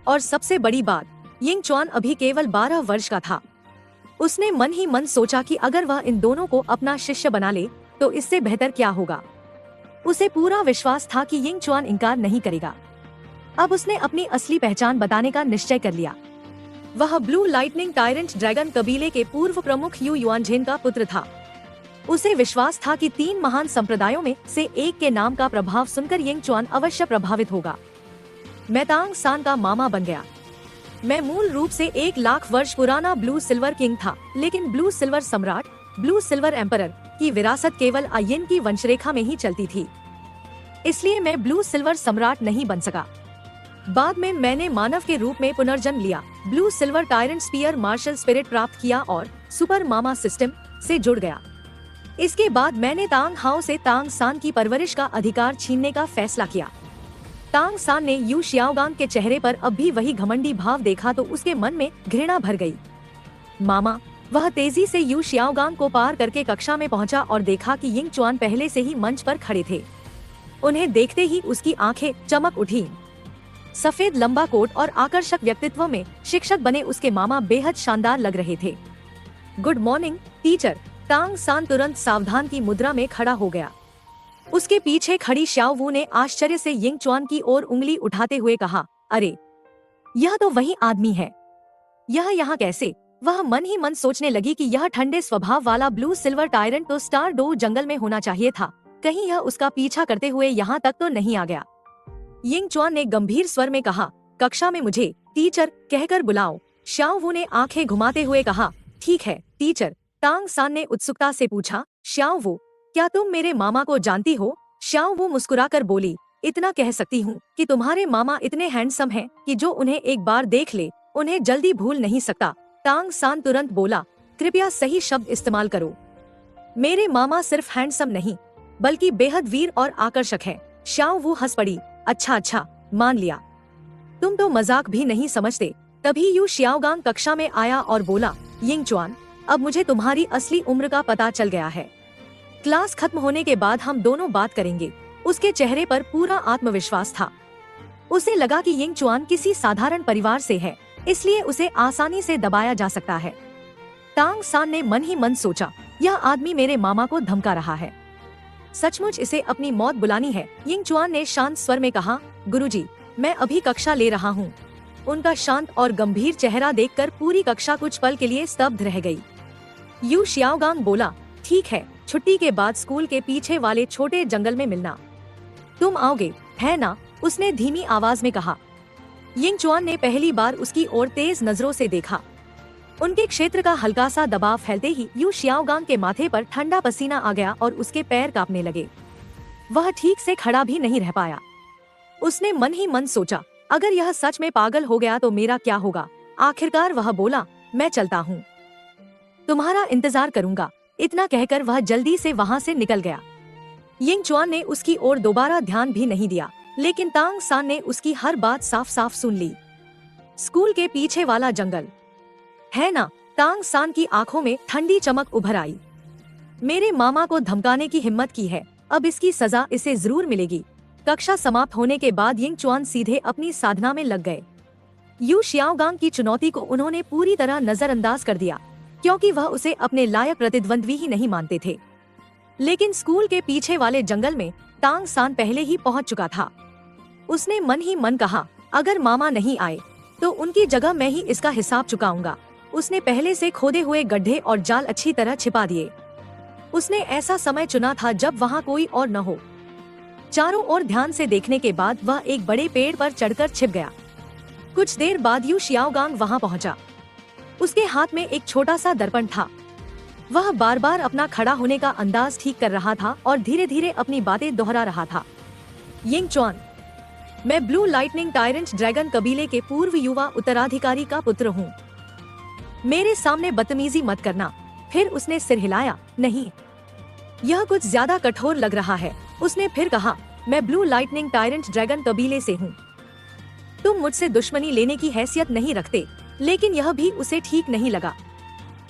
[SPEAKER 1] और सबसे बड़ी बात, यिंग चुआन अभी केवल 12 वर्ष का था। उसने मन ही मन सोचा कि अगर वह इन दोनों को अपना शिष्य बना ले तो इससे बेहतर क्या होगा। उसे पूरा विश्वास था कि यिंग चुआन इनकार नहीं करेगा। अब उसने अपनी असली पहचान बताने का निश्चय कर लिया। वह ब्लू लाइटनिंग टायरेंट ड्रैगन कबीले के पूर्व प्रमुख यू युआनझेन का पुत्र था। उसे विश्वास था कि 3 महान संप्रदायों में से एक के नाम का प्रभाव सुनकर यिंग चुआन अवश्य प्रभावित होगा। मैं तांग सान का मामा बन गया। मैं मूल रूप से 1 लाख वर्ष पुराना ब्लू सिल्वर किंग था, लेकिन ब्लू सिल्वर सम्राट, ब्लू सिल्वर एम्परर की विरासत केवल आयेन की वंशरेखा में ही चलती थी। इसलिए मैं ब्लू सिल्वर सम्राट नहीं बन सका। बाद में मैंने मानव के रूप में पुनर्जन्म लिया, blue silver tyrant spear martial spirit प्राप्त किया और सुपर मामा सिस्टम से जुड़ गया। इसके बाद मैंने तांग हाओ से तांग सान की परवरिश का अधिकार छीनने का फैसला किया। तांग सान ने यू शियाओगांग के चेहरे पर अब भी वही घमंडी भाव देखा तो उसके मन में घृणा भर गई। मामा? वह तेजी से यू शियाओगांग को पार करके कक्षा में पहुंचा और देखा कि यिंग चुआन पहले से ही मंच पर खड़े थे। उन्हें देखते ही उसकी आंखें चमक उठी। सफेद लंबा कोट और आकर्षक व्यक्तित्व में शिक्षक बने उसके मामा बेहद शानदार लग रहे थे। Good morning teacher. तांग सान तुरंत सावधान की मुद्रा में खड़ा हो गया। उसके पीछे खड़ी श्याओ वू ने आश्चर्य से यिंग चुआन की ओर उंगली उठाते हुए कहा, अरे यह तो वही आदमी है, यह यहाँ कैसे? वह मन ही मन सोचने लगी कि यह ठंडे स्वभाव वाला ब्लू सिल्वर टायरेंट तो स्टार डो जंगल में होना चाहिए था, कहीं यह उसका पीछा करते हुए यहाँ तक तो नहीं आ गया। यिंग चुआन ने गंभीर स्वर में कहा, कक्षा में मुझे टीचर कहकर बुलाओ। श्याओ वू ने आंखें घुमाते हुए कहा, ठीक है टीचर। तांग सान ने उत्सुकता से पूछा, श्याओ वू, क्या तुम मेरे मामा को जानती हो? श्याओ वू मुस्कुराकर बोली, इतना कह सकती हूँ कि तुम्हारे मामा इतने हैंडसम हैं कि जो उन्हें एक बार देख ले उन्हें जल्दी भूल नहीं सकता। तांग सान तुरंत बोला, कृपया सही शब्द इस्तेमाल करो। मेरे मामा सिर्फ हैंडसम नहीं बल्कि बेहद वीर और आकर्षक हैं। श्याओ वू हंस पड़ी, अच्छा, मान लिया, तुम तो मजाक भी नहीं समझते। तभी यू शियाओगांग कक्षा में आया और बोला, यिंग चुआन, अब मुझे तुम्हारी असली उम्र का पता चल गया है। क्लास खत्म होने के बाद हम दोनों बात करेंगे। उसके चेहरे पर पूरा आत्मविश्वास था। उसे लगा कि यिंग चुआन किसी साधारण परिवार से है, इसलिए उसे आसानी से दबाया जा सकता है। तांग सान ने मन ही मन सोचा, यह आदमी मेरे मामा को धमका रहा है, सचमुच इसे अपनी मौत बुलानी है। यिंग चुआन ने शांत स्वर में कहा, गुरुजी, मैं अभी कक्षा ले रहा हूँ। उनका शांत और गंभीर चेहरा देखकर पूरी कक्षा कुछ पल के लिए स्तब्ध रह गई। यू शियाओगांग बोला, ठीक है, छुट्टी के बाद स्कूल के पीछे वाले छोटे जंगल में मिलना। तुम आओगे है ना? उसने धीमी आवाज में कहा। यिंग चुआन ने पहली बार उसकी ओर तेज नजरों से देखा। उनके क्षेत्र का हल्का सा दबाव फैलते ही यू शियाओगांग के माथे पर ठंडा पसीना आ गया और उसके पैर कांपने लगे। वह ठीक से खड़ा भी नहीं रह पाया। उसने मन ही मन सोचा, अगर यह सच में पागल हो गया तो मेरा क्या होगा? आखिरकार वह बोला, मैं चलता हूँ, तुम्हारा इंतजार करूंगा। इतना कहकर वह जल्दी से वहाँ से निकल गया। यिंग चुआन ने उसकी ओर दोबारा ध्यान भी नहीं दिया, लेकिन तांग सान ने उसकी हर बात साफ साफ सुन ली। स्कूल के पीछे वाला जंगल है ना? तांग सान की आंखों में ठंडी चमक उभर आई। मेरे मामा को धमकाने की हिम्मत की है, अब इसकी सजा इसे जरूर मिलेगी। कक्षा समाप्त होने के बाद यिंग चुआन सीधे अपनी साधना में लग गए। यू शियाओगांग की चुनौती को उन्होंने पूरी तरह नजरअंदाज कर दिया, क्योंकि वह उसे अपने लायक प्रतिद्वंद्वी ही नहीं मानते थे। लेकिन स्कूल के पीछे वाले जंगल में तांग सान पहले ही पहुंच चुका था। उसने मन ही मन कहा, अगर मामा नहीं आए तो उनकी जगह मैं ही इसका हिसाब चुकाऊंगा। उसने पहले से खोदे हुए गड्ढे और जाल अच्छी तरह छिपा दिए। उसने ऐसा समय चुना था जब वहाँ कोई और न हो। चारों ओर ध्यान से देखने के बाद वह एक बड़े पेड़ पर चढ़कर छिप गया। कुछ देर बाद यू शियाओगांग वहाँ पहुँचा। उसके हाथ में एक छोटा सा दर्पण था। वह बार बार अपना खड़ा होने का अंदाज ठीक कर रहा था और धीरे धीरे अपनी बातें दोहरा रहा था। यिंग चुआन, मैं ब्लू लाइटनिंग टायरेंट ड्रैगन कबीले के पूर्व युवा उत्तराधिकारी का पुत्र हूँ। मेरे सामने बदतमीजी मत करना। फिर उसने सिर हिलाया, नहीं, यह कुछ ज्यादा कठोर लग रहा है। उसने फिर कहा, मैं ब्लू लाइटनिंग टायरेंट ड्रैगन कबीले से हूँ। तुम मुझसे दुश्मनी लेने की हैसियत नहीं रखते। लेकिन यह भी उसे ठीक नहीं लगा।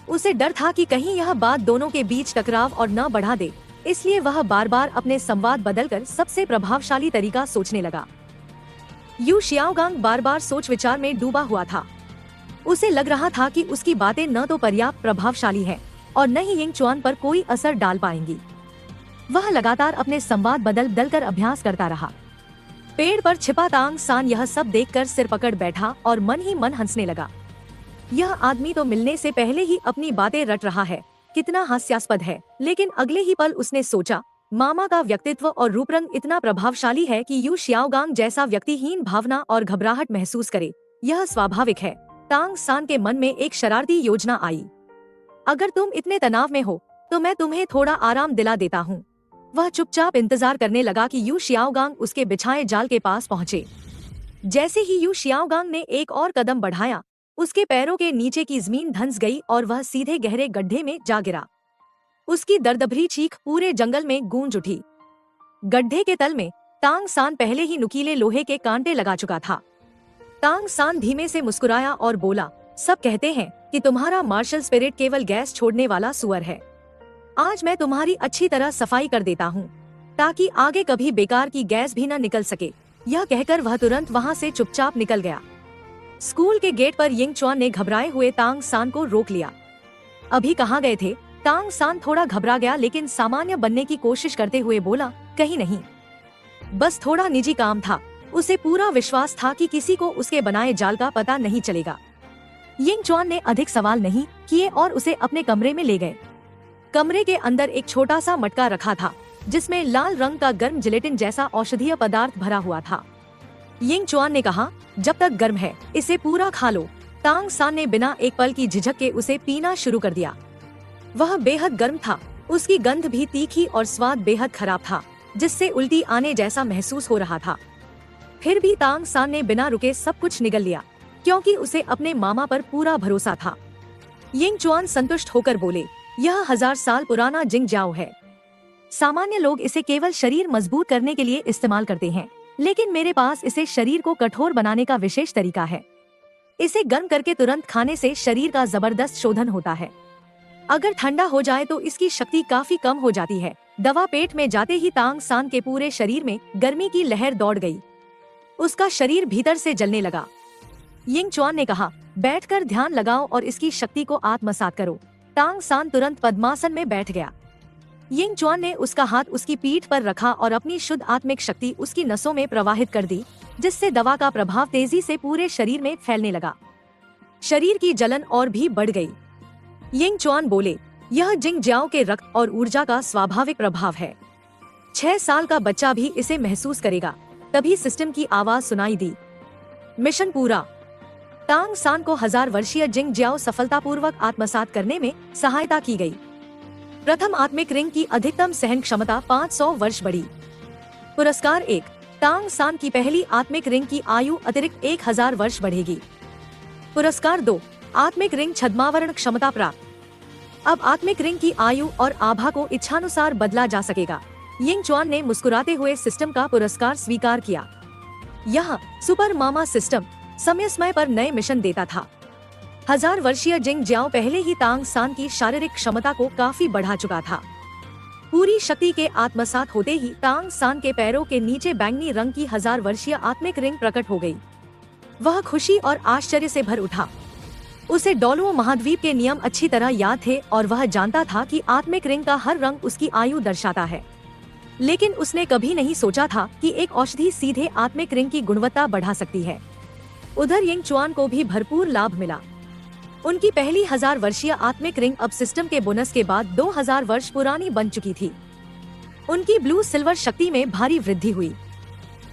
[SPEAKER 1] उसे डर था कि कहीं यह बात दोनों के बीच टकराव और न बढ़ा दे, इसलिए वह बार बार अपने संवाद बदलकर सबसे प्रभावशाली तरीका सोचने लगा। यू शियाओगांग बार बार सोच विचार में डूबा हुआ था। उसे लग रहा था कि उसकी बातें न तो पर्याप्त प्रभावशाली है और न ही यिंग चुआन पर कोई असर डाल पाएंगी। वह लगातार अपने संवाद बदल कर अभ्यास करता रहा। पेड़ पर छिपा तांग सान यह सब देखकर सिर पकड़ बैठा और मन ही मन हंसने लगा। यह आदमी तो मिलने से पहले ही अपनी बातें रट रहा है, कितना हास्यास्पद है। लेकिन अगले ही पल उसने सोचा, मामा का व्यक्तित्व और रूपरंग इतना प्रभावशाली है कि यू शियाओगांग जैसा व्यक्तिहीन भावना और घबराहट महसूस करे, यह स्वाभाविक है। तांग सान के मन में एक शरारती योजना आई। अगर तुम इतने तनाव में हो तो मैं तुम्हें थोड़ा आराम दिला देता हूँ। वह चुपचाप इंतजार करने लगा कि यू शियाओगांग उसके बिछाए जाल के पास पहुँचे। जैसे ही यू शियाओगांग ने एक और कदम बढ़ाया, उसके पैरों के नीचे की जमीन धंस गई और वह सीधे गहरे गड्ढे में जा गिरा। उसकी दर्दभरी चीख पूरे जंगल में गूंज उठी। गड्ढे के तल में तांग सान पहले ही नुकीले लोहे के कांटे लगा चुका था। तांग सान धीमे से मुस्कुराया और बोला, सब कहते हैं कि तुम्हारा मार्शल स्पिरिट केवल गैस छोड़ने वाला सुअर है। आज मैं तुम्हारी अच्छी तरह सफाई कर देता हूँ, ताकि आगे कभी बेकार की गैस भी न निकल सके। यह कहकर वह तुरंत वहाँ से चुपचाप निकल गया। स्कूल के गेट पर यिंग चुआन ने घबराए हुए तांग सान को रोक लिया। अभी कहाँ गए थे? तांग सान थोड़ा घबरा गया, लेकिन सामान्य बनने की कोशिश करते हुए बोला, कहीं नहीं, बस थोड़ा निजी काम था। उसे पूरा विश्वास था कि किसी को उसके बनाए जाल का पता नहीं चलेगा। यिंग चुआन ने अधिक सवाल नहीं किए और उसे अपने कमरे में ले गए। कमरे के अंदर एक छोटा सा मटका रखा था, जिसमें लाल रंग का गर्म जिलेटिन जैसा औषधीय पदार्थ भरा हुआ था। यिंग चुआन ने कहा, जब तक गर्म है इसे पूरा खा लो। तांग सान ने बिना एक पल की झिझक के उसे पीना शुरू कर दिया। वह बेहद गर्म था, उसकी गंध भी तीखी और स्वाद बेहद खराब था, जिससे उल्टी आने जैसा महसूस हो रहा था। फिर भी तांग सान ने बिना रुके सब कुछ निगल लिया, क्योंकि उसे अपने मामा पर पूरा भरोसा था। यिंग चुआन संतुष्ट होकर बोले, यह 1000 साल पुराना जिंग जाओ है। सामान्य लोग इसे केवल शरीर मजबूत करने के लिए इस्तेमाल करते हैं, लेकिन मेरे पास इसे शरीर को कठोर बनाने का विशेष तरीका है। इसे गर्म करके तुरंत खाने से शरीर का जबरदस्त शोधन होता है। अगर ठंडा हो जाए तो इसकी शक्ति काफी कम हो जाती है। दवा पेट में जाते ही तांग सान के पूरे शरीर में गर्मी की लहर दौड़ गई। उसका शरीर भीतर से जलने लगा। यिंग चुआन ने कहा, बैठकर ध्यान लगाओ और इसकी शक्ति को आत्मसात करो। तांग सान तुरंत पद्मासन में बैठ गया। यिंग चुआन ने उसका हाथ उसकी पीठ पर रखा और अपनी शुद्ध आत्मिक शक्ति उसकी नसों में प्रवाहित कर दी, जिससे दवा का प्रभाव तेजी से पूरे शरीर में फैलने लगा। शरीर की जलन और भी बढ़ गई। यिंग चुआन बोले, यह जिंग जियाओ के रक्त और ऊर्जा का स्वाभाविक प्रभाव है। 6 साल का बच्चा भी इसे महसूस करेगा। तभी सिस्टम की आवाज सुनाई दी, मिशन पूरा। तांग सान को 1000 वर्षीय जिंग जियाओ सफलतापूर्वक आत्मसात करने में सहायता की गई। प्रथम आत्मिक रिंग की अधिकतम सहन क्षमता 500 वर्ष बढ़ी। पुरस्कार 1, तांग सान की पहली आत्मिक रिंग की आयु अतिरिक्त 1000 वर्ष बढ़ेगी। पुरस्कार 2, आत्मिक रिंग छद्मावरण क्षमता प्राप्त। अब आत्मिक रिंग की आयु और आभा को इच्छानुसार बदला जा सकेगा। यिंग चुआन ने मुस्कुराते हुए सिस्टम का पुरस्कार स्वीकार किया। यह सुपर मामा सिस्टम समय समय पर नए मिशन देता था। 1000 वर्षीय जिंग जियाओ पहले ही तांग सान की शारीरिक क्षमता को काफी बढ़ा चुका था। पूरी शक्ति के आत्मसात होते ही तांग सान के पैरों के नीचे बैंगनी रंग की 1000 वर्षीय आत्मिक रिंग प्रकट हो गई। वह खुशी और आश्चर्य से भर उठा। उसे डोलुओ महाद्वीप के नियम अच्छी तरह याद थे और वह जानता था कि आत्मिक रिंग का हर रंग उसकी आयु दर्शाता है। लेकिन उसने कभी नहीं सोचा था कि एक औषधि सीधे आत्मिक रिंग की गुणवत्ता बढ़ा सकती है। उधर यिंग चुआन को भी भरपूर लाभ मिला। उनकी पहली 1000 वर्षीय आत्मिक रिंग अब सिस्टम के बोनस के बाद 2000 वर्ष पुरानी बन चुकी थी। उनकी ब्लू सिल्वर शक्ति में भारी वृद्धि हुई।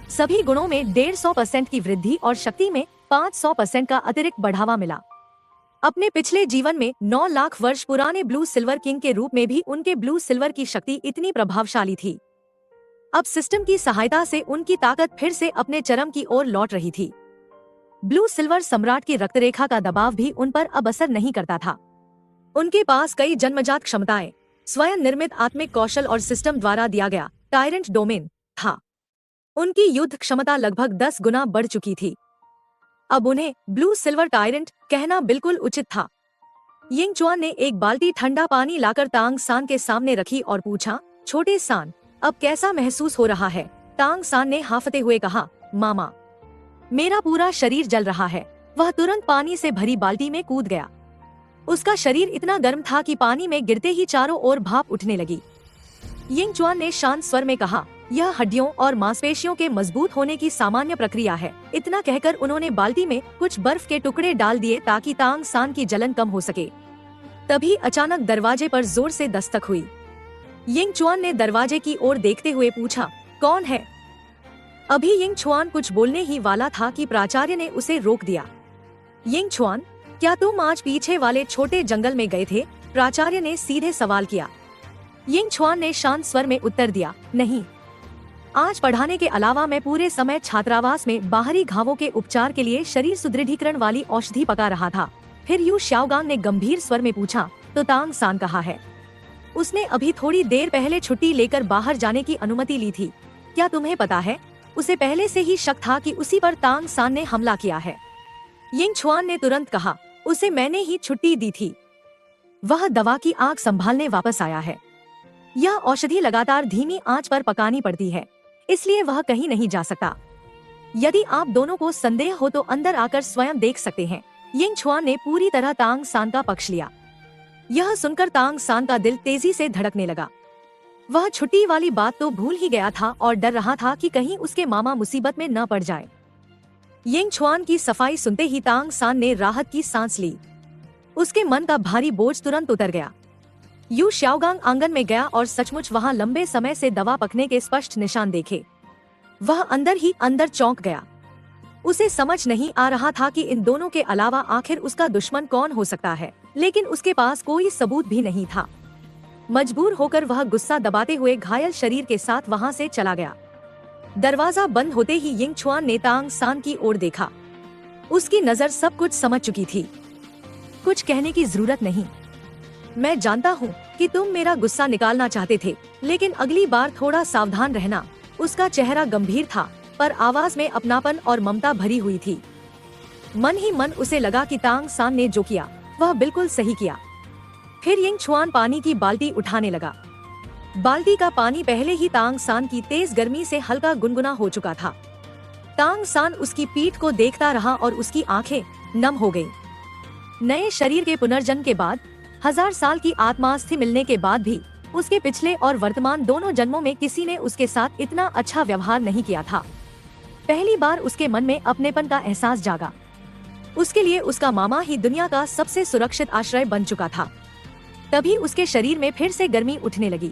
[SPEAKER 1] सभी गुणों में 150% की वृद्धि और शक्ति में 500% का अतिरिक्त बढ़ावा मिला। अपने पिछले जीवन में 9 लाख वर्ष पुराने ब्लू सिल्वर किंग के रूप में भी उनके ब्लू सिल्वर की शक्ति इतनी प्रभावशाली थी। अब सिस्टम की सहायता से उनकी ताकत फिर से अपने चरम की ओर लौट रही थी। ब्लू सिल्वर सम्राट की रक्तरेखा का दबाव भी उन पर अब असर नहीं करता था। उनके पास कई जन्मजात क्षमताएं, स्वयं निर्मित आत्मिक कौशल और सिस्टम द्वारा दिया गया टायरेंट डोमेन था। उनकी युद्ध क्षमता लगभग 10 गुना बढ़ चुकी थी। अब उन्हें ब्लू सिल्वर टायरेंट कहना बिल्कुल उचित था। यिंग चुआन ने एक बाल्टी ठंडा पानी लाकर तांग सान के सामने रखी और पूछा, छोटे सान, अब कैसा महसूस हो रहा है? तांग सान ने हांफते हुए कहा, मामा, मेरा पूरा शरीर जल रहा है। वह तुरंत पानी से भरी बाल्टी में कूद गया। उसका शरीर इतना गर्म था कि पानी में गिरते ही चारों ओर भाप उठने लगी। यिंग चुआन ने शांत स्वर में कहा, यह हड्डियों और मांसपेशियों के मजबूत होने की सामान्य प्रक्रिया है। इतना कहकर उन्होंने बाल्टी में कुछ बर्फ के टुकड़े डाल दिए ताकि तांग सान की जलन कम हो सके। तभी अचानक दरवाजे पर जोर से दस्तक हुई। यिंग चुआन ने दरवाजे की ओर देखते हुए पूछा, कौन है? अभी यिंग चुआन कुछ बोलने ही वाला था कि प्राचार्य ने उसे रोक दिया। यिंग चुआन, क्या तुम आज पीछे वाले छोटे जंगल में गए थे? प्राचार्य ने सीधे सवाल किया। यिंग चुआन ने शांत स्वर में उत्तर दिया, नहीं। आज पढ़ाने के अलावा मैं पूरे समय छात्रावास में बाहरी घावों के उपचार के लिए शरीर सुदृढ़ीकरण वाली औषधि पका रहा था। फिर यू शाओगांग ने गंभीर स्वर में पूछा, तो तांग सान कहाँ है? उसने अभी थोड़ी देर पहले छुट्टी लेकर बाहर जाने की अनुमति ली थी। क्या तुम्हें पता है, उसे पहले से ही शक था कि उसी पर तांग सान ने हमला किया है। यिंग चुआन ने तुरंत कहा, उसे मैंने ही छुट्टी दी थी। वह दवा की आग संभालने वापस आया है। यह औषधि लगातार धीमी आंच पर पकानी पड़ती है, इसलिए वह कहीं नहीं जा सकता। यदि आप दोनों को संदेह हो तो अंदर आकर स्वयं देख सकते हैं। यिंग चुआन ने पूरी तरह तांग सान का पक्ष लिया। यह सुनकर तांग सान का दिल तेजी से धड़कने लगा। वह छुट्टी वाली बात तो भूल ही गया था और डर रहा था कि कहीं उसके मामा मुसीबत में न पड़ जाए। यिंग चुआन की सफाई सुनते ही तांग सान ने राहत की सांस ली। उसके मन का भारी बोझ तुरंत उतर गया। यू शाओगांग आंगन में गया और सचमुच वहां लंबे समय से दवा पकने के स्पष्ट निशान देखे। वह अंदर ही अंदर चौंक गया। उसे समझ नहीं आ रहा था कि इन दोनों के अलावा आखिर उसका दुश्मन कौन हो सकता है, लेकिन उसके पास कोई सबूत भी नहीं था। मजबूर होकर वह गुस्सा दबाते हुए घायल शरीर के साथ वहां से चला गया। दरवाजा बंद होते ही यिंग चुआन ने तांग सान की ओर देखा। उसकी नजर सब कुछ समझ चुकी थी। कुछ कहने की जरूरत नहीं। मैं जानता हूँ कि तुम मेरा गुस्सा निकालना चाहते थे, लेकिन अगली बार थोड़ा सावधान रहना। उसका चेहरा गंभीर था, पर आवाज में अपनापन और ममता भरी हुई थी। मन ही मन उसे लगा कि तांग सान ने जो किया वह बिल्कुल सही किया। फिर यिंग चुआन पानी की बाल्टी उठाने लगा। बाल्टी का पानी पहले ही तांग सान की तेज गर्मी से हल्का गुनगुना हो चुका था। तांग सान उसकी पीठ को देखता रहा और उसकी आंखें नम हो गईं। नए शरीर के पुनर्जन्म के बाद, 1000 साल की आत्मास्थि मिलने के बाद भी उसके पिछले और वर्तमान दोनों जन्मों में किसी ने उसके साथ इतना अच्छा व्यवहार नहीं किया था। पहली बार उसके मन में अपनेपन का एहसास जागा। उसके लिए उसका मामा ही दुनिया का सबसे सुरक्षित आश्रय बन चुका था। तभी उसके शरीर में फिर से गर्मी उठने लगी।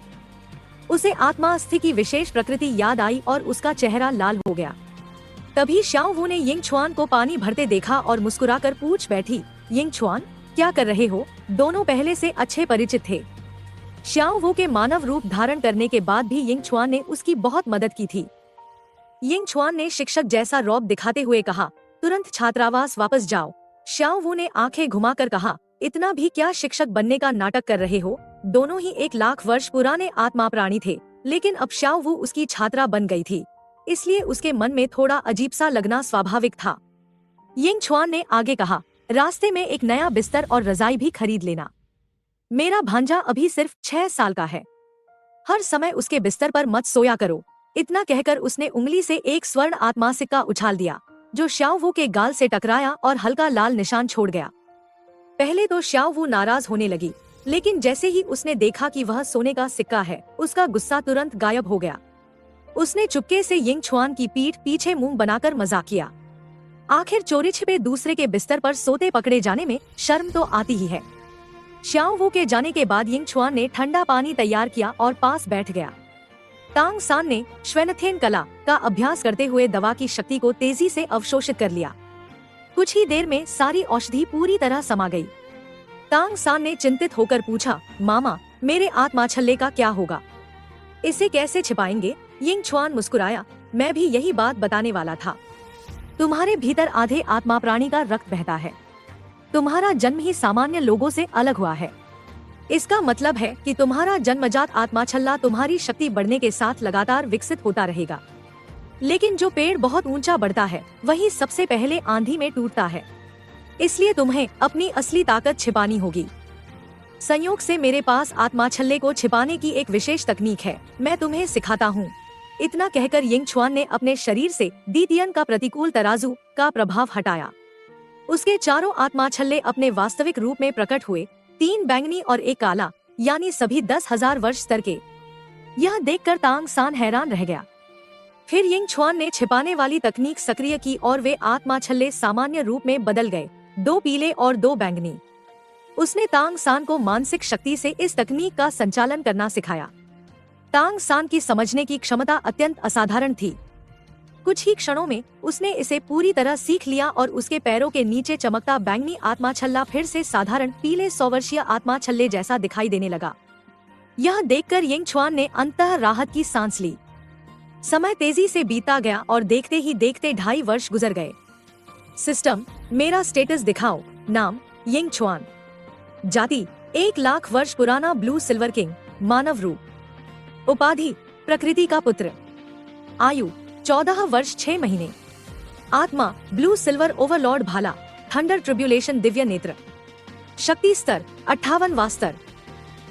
[SPEAKER 1] उसे आत्मास्थि की विशेष प्रकृति याद आई और उसका चेहरा लाल हो गया। तभी शाओ वू ने यिंग चुआन को पानी भरते देखा और मुस्कुराकर पूछ बैठी, यिंग चुआन, क्या कर रहे हो? दोनों पहले से अच्छे परिचित थे। शाओ वू के मानव रूप धारण करने के बाद भी यिंग चुआन ने उसकी बहुत मदद की थी। यिंग चुआन ने शिक्षक जैसा रौब दिखाते हुए कहा, तुरंत छात्रावास वापस जाओ। श्याओ वू ने आंखें घुमाकर कहा, इतना भी क्या शिक्षक बनने का नाटक कर रहे हो? दोनों ही 1 लाख वर्ष पुराने आत्मा प्राणी थे, लेकिन अब श्याओ वू उसकी छात्रा बन गई थी, इसलिए उसके मन में थोड़ा अजीब सा लगना स्वाभाविक था। यिंग छुआन ने आगे कहा, रास्ते में एक नया बिस्तर और रजाई भी खरीद लेना। मेरा भांजा अभी सिर्फ 6 साल का है, हर समय उसके बिस्तर पर मत सोया करो। इतना कहकर उसने उंगली से एक स्वर्ण आत्मा सिक्का उछाल दिया, जो श्याओ वू के गाल से टकराया और हल्का लाल निशान छोड़ गया। पहले तो श्याओ वू नाराज होने लगी, लेकिन जैसे ही उसने देखा कि वह सोने का सिक्का है, उसका गुस्सा तुरंत गायब हो गया। उसने चुपके से यिंग छुआन की पीठ पीछे मुंह बनाकर मजाक किया। आखिर चोरी छिपे दूसरे के बिस्तर पर सोते पकड़े जाने में शर्म तो आती ही है। श्याओ वू के जाने के बाद यिंग छुआन ने ठंडा पानी तैयार किया और पास बैठ गया। तांग सान ने श्वेनथेन कला का अभ्यास करते हुए दवा की शक्ति को तेजी से अवशोषित कर लिया। कुछ ही देर में सारी औषधि पूरी तरह समा गई। तांग सान ने चिंतित होकर पूछा, मामा, मेरे आत्मा छल्ले का क्या होगा? इसे कैसे छिपाएंगे? यिंग छुआन मुस्कुराया, मैं भी यही बात बताने वाला था। तुम्हारे भीतर आधे आत्मा प्राणी का रक्त बहता है। तुम्हारा जन्म ही सामान्य लोगों से अलग हुआ है। इसका मतलब है कि तुम्हारा जन्मजात आत्मा छल्ला तुम्हारी शक्ति बढ़ने के साथ लगातार विकसित होता रहेगा। लेकिन जो पेड़ बहुत ऊंचा बढ़ता है, वही सबसे पहले आंधी में टूटता है। इसलिए तुम्हें अपनी असली ताकत छिपानी होगी। संयोग से मेरे पास आत्मा छल्ले को छिपाने की एक विशेष तकनीक है, मैं तुम्हें सिखाता हूँ। इतना कहकर यिंग छुआन ने अपने शरीर से दीतियन का प्रतिकूल तराजू का प्रभाव हटाया। उसके चारों आत्मा छल्ले अपने वास्तविक रूप में प्रकट हुए, 3 बैंगनी और 1 काला, यानी सभी 10,000 वर्ष स्तर के। यह देखकर तांग सान हैरान रह गया। फिर यिंग छुआन ने छिपाने वाली तकनीक सक्रिय की और वे आत्मा छल्ले सामान्य रूप में बदल गए, 2 पीले और 2 बैंगनी। उसने तांग सान को मानसिक शक्ति से इस तकनीक का संचालन करना सिखाया। तांग सान की समझने की क्षमता अत्यंत असाधारण थी। कुछ ही क्षणों में उसने इसे पूरी तरह सीख लिया और उसके पैरों के नीचे चमकता बैंगनी आत्मा छल्ला फिर से साधारण पीले 100 वर्षीय आत्मा छल्ले जैसा दिखाई देने लगा। यह देखकर यिंग छुआन ने अंततः राहत की सांस ली। समय तेजी से बीता गया और देखते ही देखते 2.5 वर्ष गुजर गए। सिस्टम, मेरा स्टेटस दिखाओ। नाम, यिंग छुआन। जाति, 1 लाख वर्ष पुराना ब्लू सिल्वर किंग, मानव रूप। उपाधि, प्रकृति का पुत्र। आयु, 14 वर्ष 6 महीने। आत्मा, ब्लू सिल्वर ओवरलॉर्ड भाला, थंडर ट्रिब्यूलेशन दिव्य नेत्र। शक्ति स्तर, 58वां स्तर।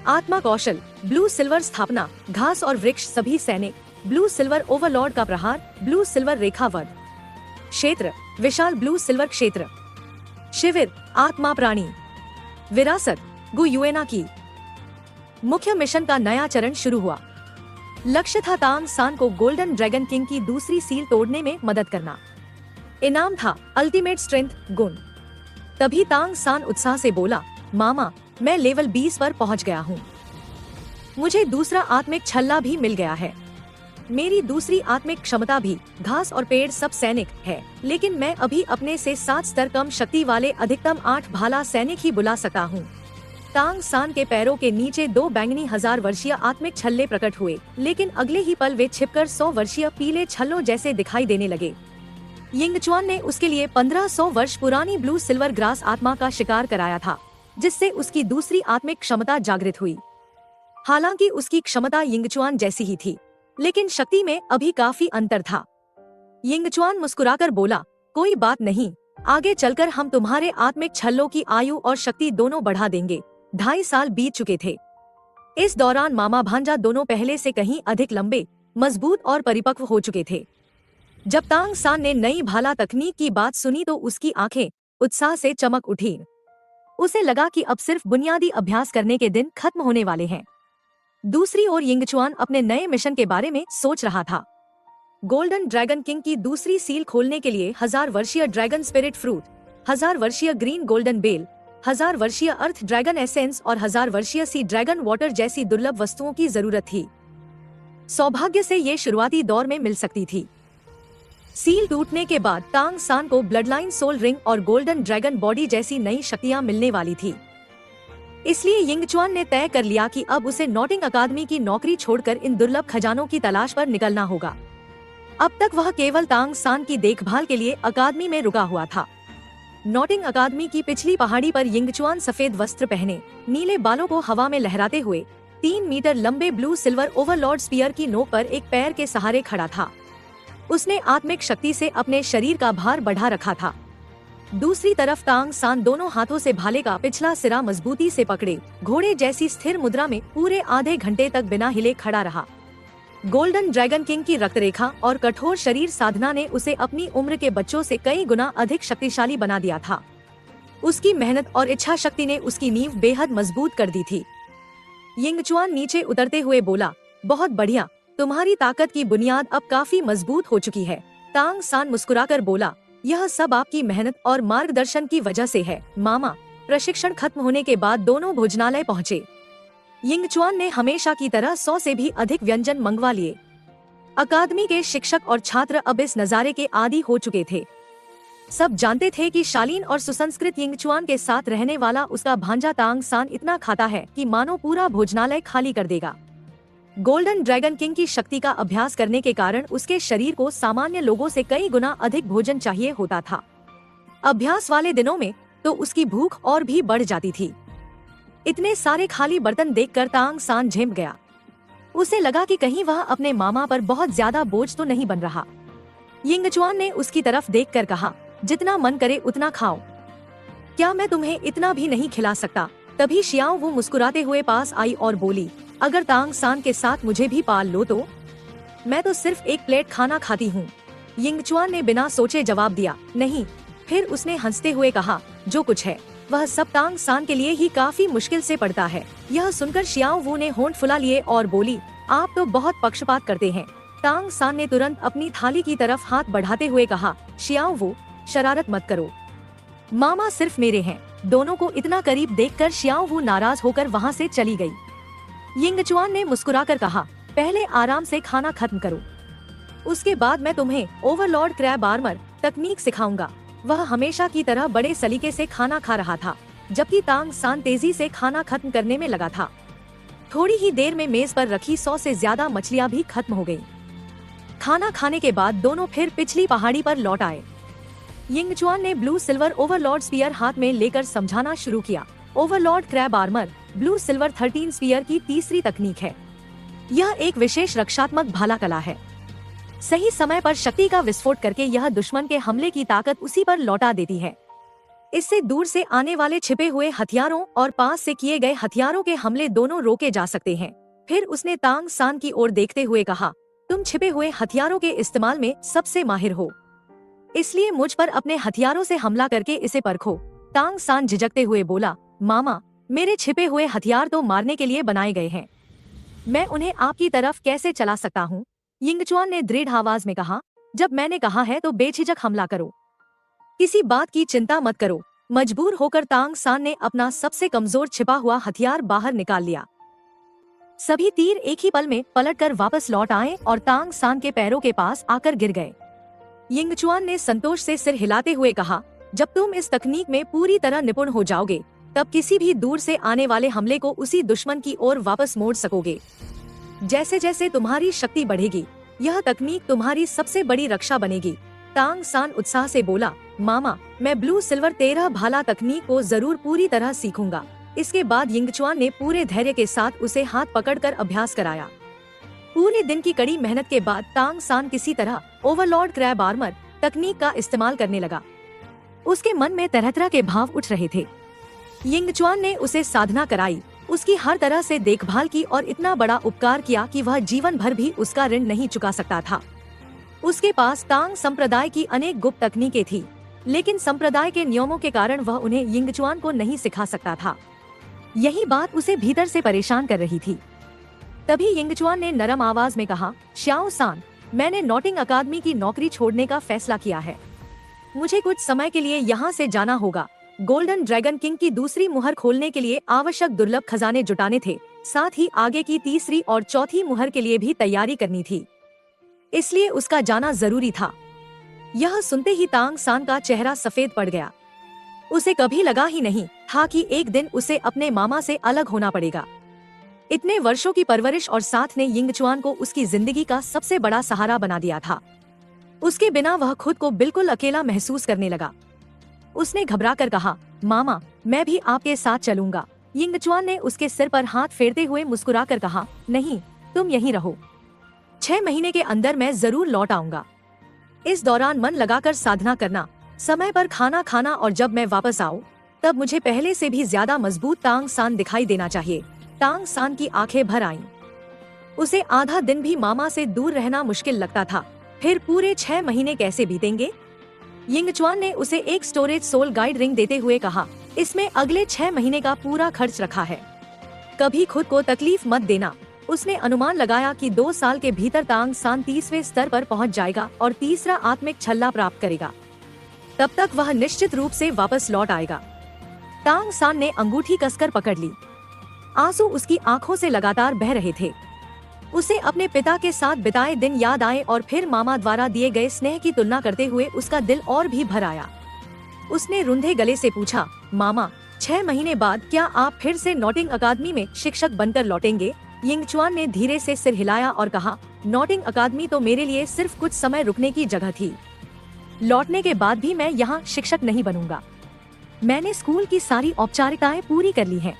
[SPEAKER 1] आत्मा कौशल, ब्लू सिल्वर स्थापना, घास और वृक्ष सभी सैनिक, ब्लू सिल्वर ओवरलॉर्ड का प्रहार, ब्लू सिल्वर रेखा वध। क्षेत्र, विशाल ब्लू सिल्वर क्षेत्र। शिविर, आत्मा प्राणी। विरासत, गु युएना की। मुख्य मिशन का नया चरण शुरू हुआ। लक्ष्य था तांग सान को गोल्डन ड्रैगन किंग की दूसरी सील तोड़ने में मदद करना। इनाम था अल्टीमेट स्ट्रेंथ गुण। तभी तांग सान उत्साह से बोला, मामा, मैं लेवल 20 पर पहुंच गया हूँ। मुझे दूसरा आत्मिक छल्ला भी मिल गया है। मेरी दूसरी आत्मिक क्षमता भी घास और पेड़ सब सैनिक है, लेकिन मैं अभी अपने से 7 स्तर कम शक्ति वाले अधिकतम 8 भाला सैनिक ही बुला सकता हूँ। तांग सान के पैरों के नीचे 2 बैंगनी 1000 वर्षीय आत्मिक छल्ले प्रकट हुए, लेकिन अगले ही पल वे छिपकर 100 वर्षीय पीले छल्लों जैसे दिखाई देने लगे। यिंग छुआन ने उसके लिए 1500 वर्ष पुरानी ब्लू सिल्वर ग्रास आत्मा का शिकार कराया था, जिससे उसकी दूसरी आत्मिक क्षमता जागृत हुई। हालांकि उसकी क्षमता यिंग छुआन जैसी ही थी, लेकिन शक्ति में अभी काफी अंतर था। यिंग छुआन मुस्कुराकर बोला, कोई बात नहीं, आगे चलकर हम तुम्हारे आत्मिक छल्लों की आयु और शक्ति दोनों बढ़ा देंगे। 2.5 साल बीत चुके थे। इस दौरान मामा भांजा दोनों पहले से कहीं अधिक लंबे, मजबूत और परिपक्व हो चुके थे। जब तांग सान ने नई भाला तकनीक की बात सुनी तो उसकी आंखें उत्साह से चमक उठी। उसे लगा कि अब सिर्फ बुनियादी अभ्यास करने के दिन खत्म होने वाले हैं। दूसरी ओर यिंग छुआन अपने नए मिशन के बारे में सोच रहा था। गोल्डन ड्रैगन किंग की दूसरी सील खोलने के लिए 1000 वर्षीय ड्रैगन स्पिरिट फ्रूट, 1000 वर्षीय ग्रीन गोल्डन बेल, 1000 वर्षीय अर्थ ड्रैगन एसेंस और 1000 वर्षीय सी ड्रैगन वाटर जैसी दुर्लभ वस्तुओं की जरूरत थी। सौभाग्य से ये शुरुआती दौर में मिल सकती थी। सील टूटने के बाद तांग सान को ब्लडलाइन सोल रिंग और गोल्डन ड्रैगन बॉडी जैसी नई शक्तियां मिलने वाली थी। इसलिए यिंग छुआन ने तय कर लिया कि अब उसे नॉटिंग अकादमी की नौकरी छोड़कर इन दुर्लभ खजानों की तलाश पर निकलना होगा। अब तक वह केवल तांग सान की देखभाल के लिए अकादमी में रुका हुआ था। नॉटिंग अकादमी की पिछली पहाड़ी पर यिंगचुआन सफेद वस्त्र पहने, नीले बालों को हवा में लहराते हुए 3 मीटर लंबे ब्लू सिल्वर ओवरलॉर्ड स्पीयर की नोक पर एक पैर के सहारे खड़ा था। उसने आत्मिक शक्ति से अपने शरीर का भार बढ़ा रखा था। दूसरी तरफ तांग सान दोनों हाथों से भाले का पिछला सिरा मजबूती से पकड़े घोड़े जैसी स्थिर मुद्रा में पूरे आधे घंटे तक बिना हिले खड़ा रहा। गोल्डन ड्रैगन किंग की रक्तरेखा और कठोर शरीर साधना ने उसे अपनी उम्र के बच्चों से कई गुना अधिक शक्तिशाली बना दिया था। उसकी मेहनत और इच्छा शक्ति ने उसकी नींव बेहद मजबूत कर दी थी। यिंगचुआन नीचे उतरते हुए बोला, बहुत बढ़िया, तुम्हारी ताकत की बुनियाद अब काफी मजबूत हो चुकी है। तांग सान मुस्कुराकर बोला, यह सब आपकी मेहनत और मार्गदर्शन की वजह से है मामा। प्रशिक्षण खत्म होने के बाद दोनों भोजनालय पहुँचे। यिंगचुआन ने हमेशा की तरह 100 से भी अधिक व्यंजन मंगवा लिए। अकादमी के शिक्षक और छात्र अब इस नजारे के आदी हो चुके थे। सब जानते थे कि शालीन और सुसंस्कृत यिंगचुआन के साथ रहने वाला उसका भांजा तांग सान इतना खाता है कि मानो पूरा भोजनालय खाली कर देगा। गोल्डन ड्रैगन किंग की शक्ति का अभ्यास करने के कारण उसके शरीर को सामान्य लोगों से कई गुना अधिक भोजन चाहिए होता था। अभ्यास वाले दिनों में तो उसकी भूख और भी बढ़ जाती थी। इतने सारे खाली बर्तन देखकर तांग सान झेम गया। उसे लगा कि कहीं वह अपने मामा पर बहुत ज्यादा बोझ तो नहीं बन रहा। यिंगचुआन ने उसकी तरफ देखकर कहा, जितना मन करे उतना खाओ, क्या मैं तुम्हें इतना भी नहीं खिला सकता? तभी शियाओ वो मुस्कुराते हुए पास आई और बोली, अगर तांग सान के साथ मुझे भी पाल लो तो? मैं तो सिर्फ एक प्लेट खाना खाती हूँ। यिंगचुआन ने बिना सोचे जवाब दिया, नहीं। फिर उसने हंसते हुए कहा, जो कुछ है वह सब तांग सान के लिए ही काफी मुश्किल से पड़ता है। यह सुनकर शियाओ वू ने होंठ फुला लिए और बोली, आप तो बहुत पक्षपात करते हैं। तांग सान ने तुरंत अपनी थाली की तरफ हाथ बढ़ाते हुए कहा, शियाओ वू, शरारत मत करो, मामा सिर्फ मेरे हैं। दोनों को इतना करीब देखकर शियाओ वू नाराज होकर वहाँ से चली गई। यिंगचुआन ने मुस्कुराकर कहा, पहले आराम से खाना खत्म करो, उसके बाद मैं तुम्हें ओवरलॉर्ड क्रैब आर्मर तकनीक सिखाऊंगा। वह हमेशा की तरह बड़े सलीके से खाना खा रहा था, जबकि तांग सान तेजी से खाना खत्म करने में लगा था। थोड़ी ही देर में मेज पर रखी 100 से ज्यादा मछलियाँ भी खत्म हो गयी। खाना खाने के बाद दोनों फिर पिछली पहाड़ी पर लौट आए। यिंगचुआन ने ब्लू सिल्वर ओवरलॉर्ड स्पीयर हाथ में लेकर समझाना शुरू किया। Overlord crab armour blue silver 13 spear की तीसरी तकनीक है। यह एक विशेष रक्षात्मक भाला कला है। सही समय पर शक्ति का विस्फोट करके यह दुश्मन के हमले की ताकत उसी पर लौटा देती है। इससे दूर से आने वाले छिपे हुए हथियारों और पास से किए गए हथियारों के हमले दोनों रोके जा सकते हैं। फिर उसने तांग सान की ओर देखते हुए कहा, तुम छिपे हुए हथियारों के इस्तेमाल में सबसे माहिर हो, इसलिए मुझ पर अपने हथियारों से हमला करके इसे परखो। तांग सान झिझकते हुए बोला, मामा, मेरे छिपे हुए हथियार तो मारने के लिए बनाए गए हैं, मैं उन्हें आपकी तरफ कैसे चला सकता हूँ? यिंगचुआन ने दृढ़ आवाज में कहा, जब मैंने कहा है तो बेझिझक हमला करो, किसी बात की चिंता मत करो। मजबूर होकर तांग सान ने अपना सबसे कमजोर छिपा हुआ हथियार बाहर निकाल लिया। सभी तीर एक ही पल में पलटकर वापस लौट आए और तांग सान के पैरों के पास आकर गिर गए। यिंगचुआन ने संतोष से सिर हिलाते हुए कहा, जब तुम इस तकनीक में पूरी तरह निपुण हो जाओगे, तब किसी भी दूर से आने वाले हमले को उसी दुश्मन की ओर वापस मोड़ सकोगे। जैसे जैसे तुम्हारी शक्ति बढ़ेगी, यह तकनीक तुम्हारी सबसे बड़ी रक्षा बनेगी। तांग सान उत्साह से बोला, मामा, मैं ब्लू सिल्वर 13 भाला तकनीक को जरूर पूरी तरह सीखूंगा। इसके बाद यिंगचुआन ने पूरे धैर्य के साथ उसे हाथ पकड़कर अभ्यास कराया। पूरे दिन की कड़ी मेहनत के बाद तांग सान किसी तरह ओवरलॉर्ड क्रैब आर्मर तकनीक का इस्तेमाल करने लगा। उसके मन में तरह तरह के भाव उठ रहे थे। यिंगचुआन ने उसे साधना कराई, उसकी हर तरह से देखभाल की और इतना बड़ा उपकार किया कि वह जीवन भर भी उसका ऋण नहीं चुका सकता था। उसके पास तांग संप्रदाय की अनेक गुप्त तकनीकें थी, लेकिन संप्रदाय के नियमों के कारण वह उन्हें यिंगचुआन को नहीं सिखा सकता था। यही बात उसे भीतर से परेशान कर रही थी। तभी यिंगचुआन ने नरम आवाज में कहा, श्याओ सान, मैंने नॉटिंग अकादमी की नौकरी छोड़ने का फैसला किया है। मुझे कुछ समय के लिए यहाँ से जाना होगा। गोल्डन ड्रैगन किंग की दूसरी मुहर खोलने के लिए आवश्यक दुर्लभ खजाने जुटाने थे, साथ ही आगे की तीसरी और चौथी मुहर के लिए भी तैयारी करनी थी, इसलिए उसका जाना जरूरी था। यह सुनते ही तांग सान का चेहरा सफेद पड़ गया। उसे कभी लगा ही नहीं था कि एक दिन उसे अपने मामा से अलग होना पड़ेगा। इतने वर्षों की परवरिश और साथ ने यिंगचुआन को उसकी जिंदगी का सबसे बड़ा सहारा बना दिया था। उसके बिना वह खुद को बिल्कुल अकेला महसूस करने लगा। उसने घबराकर कहा, मामा मैं भी आपके साथ चलूंगा। यिंगचुआन ने उसके सिर पर हाथ फेरते हुए मुस्कुराकर कहा, नहीं, तुम यहीं रहो। 6 महीने के अंदर मैं जरूर लौट आऊंगा। इस दौरान मन लगाकर साधना करना, समय पर खाना खाना और जब मैं वापस आऊं तब मुझे पहले से भी ज्यादा मजबूत तांग सान दिखाई देना चाहिए। तांग सान की आंखें भर आईं। उसे आधा दिन भी मामा से दूर रहना मुश्किल लगता था, फिर पूरे 6 महीने कैसे बीतेंगे। यिंगचुआन ने उसे एक स्टोरेज सोल गाइड रिंग देते हुए कहा, इसमें अगले 6 महीने का पूरा खर्च रखा है, कभी खुद को तकलीफ मत देना। उसने अनुमान लगाया कि 2 साल के भीतर तांग सान 30वें स्तर पर पहुंच जाएगा और तीसरा आत्मिक छल्ला प्राप्त करेगा। तब तक वह निश्चित रूप से वापस लौट आएगा। तांग सान ने अंगूठी कसकर पकड़ ली। आंसू उसकी आंखों से लगातार बह रहे थे। उसे अपने पिता के साथ बिताए दिन याद आए और फिर मामा द्वारा दिए गए स्नेह की तुलना करते हुए उसका दिल और भी भर आया। उसने रुंधे गले से पूछा, मामा 6 महीने बाद क्या आप फिर से नॉटिंग अकादमी में शिक्षक बनकर लौटेंगे। यिंगचुआन ने धीरे से सिर हिलाया और कहा, नॉटिंग अकादमी तो मेरे लिए सिर्फ कुछ समय रुकने की जगह थी। लौटने के बाद भी मैं यहाँ शिक्षक नहीं बनूंगा। मैंने स्कूल की सारी औपचारिकताएं पूरी कर ली हैं।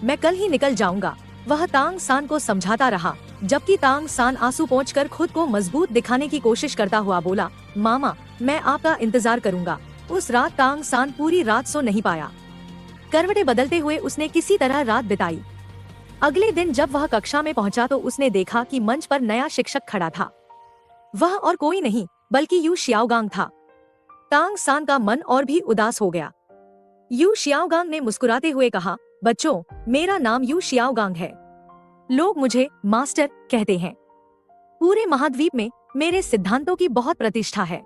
[SPEAKER 1] मैं कल ही निकल जाऊंगा। वह तांग सान को समझाता रहा, जबकि तांग सान आंसू पोंछकर खुद को मजबूत दिखाने की कोशिश करता हुआ बोला, मामा मैं आपका इंतजार करूंगा। उस रात तांग सान पूरी रात सो नहीं पाया। करवटें बदलते हुए उसने किसी तरह रात बिताई। अगले दिन जब वह कक्षा में पहुंचा तो उसने देखा कि मंच पर नया शिक्षक खड़ा था। वह और कोई नहीं बल्कि यू शियाओगांग था। तांग सान का मन और भी उदास हो गया। यू शियाओगांग ने मुस्कुराते हुए कहा, बच्चों मेरा नाम यू शियाओगांग है। लोग मुझे मास्टर कहते हैं। पूरे महाद्वीप में मेरे सिद्धांतों की बहुत प्रतिष्ठा है।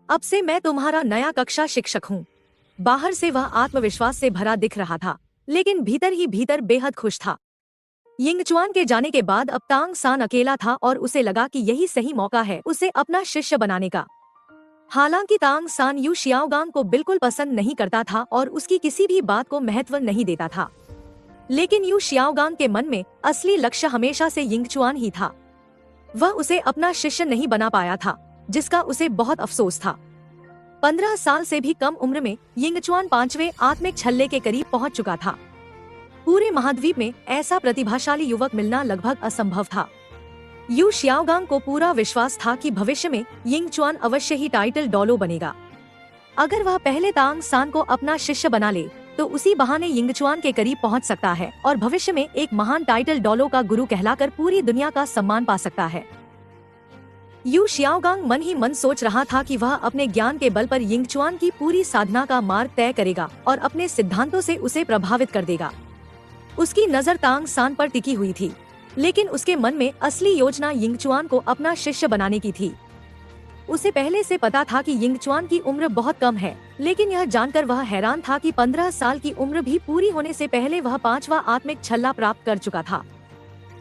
[SPEAKER 1] अब से मैं तुम्हारा नया कक्षा शिक्षक हूँ। बाहर से वह आत्मविश्वास से भरा दिख रहा था, लेकिन भीतर ही भीतर बेहद खुश था। यिंगचुआन के जाने के बाद अब तांग सान अकेला था और उसे लगा कि यही सही मौका है उसे अपना शिष्य बनाने का। हालांकि तांग सान यू शियाओगांग को बिल्कुल पसंद नहीं करता था और उसकी किसी भी बात को महत्व नहीं देता था, लेकिन यू शियाओगांग के मन में असली लक्ष्य हमेशा से यिंगचुआन ही था। वह उसे अपना शिष्य नहीं बना पाया था, जिसका उसे बहुत अफसोस था। 15 साल से भी कम उम्र में यिंगचुआन 5वें आत्मिक छल्ले के करीब पहुंच चुका था। पूरे महाद्वीप में ऐसा प्रतिभाशाली युवक मिलना लगभग असंभव था। यू शियाओगांग को पूरा विश्वास था कि भविष्य में यिंगचुआन अवश्य ही टाइटल डॉलो बनेगा। अगर वह पहले तांग सान को अपना शिष्य बना ले तो उसी बहाने यिंगचुआन के करीब पहुंच सकता है और भविष्य में एक महान टाइटल डॉलो का गुरु कहलाकर पूरी दुनिया का सम्मान पा सकता है। यू शियाओगांग मन ही मन सोच रहा था कि वह अपने ज्ञान के बल पर यिंगचुआन की पूरी साधना का मार्ग तय करेगा और अपने सिद्धांतों से उसे प्रभावित कर देगा। उसकी नजर तांग सान पर टिकी हुई थी, लेकिन उसके मन में असली योजना यिंगचुआन को अपना शिष्य बनाने की थी। उसे पहले से पता था कि यिंगचुआन की उम्र बहुत कम है, लेकिन यह जानकर वह हैरान था कि 15 साल की उम्र भी पूरी होने से पहले वह 5वां आत्मिक छल्ला प्राप्त कर चुका था।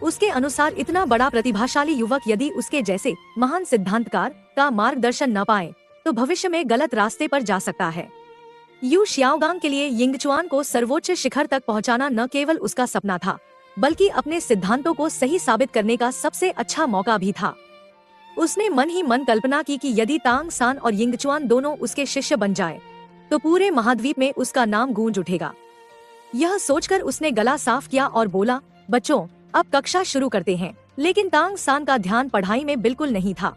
[SPEAKER 1] उसके अनुसार इतना बड़ा प्रतिभाशाली युवक यदि उसके जैसे महान सिद्धांतकार का मार्गदर्शन न पाए तो भविष्य में गलत रास्ते पर जा सकता है। यू शियाओगांग के लिए यिंगचुआन को सर्वोच्च शिखर तक पहुंचाना न केवल उसका सपना था, बल्कि अपने सिद्धांतों को सही साबित करने का सबसे अच्छा मौका भी था। उसने मन ही मन कल्पना की कि यदि तांग सान और यिंगचुआन दोनों उसके शिष्य बन जाएं, तो पूरे महाद्वीप में उसका नाम गूंज उठेगा। यह सोचकर उसने गला साफ किया और बोला, बच्चों अब कक्षा शुरू करते हैं। लेकिन तांग सान का ध्यान पढ़ाई में बिल्कुल नहीं था।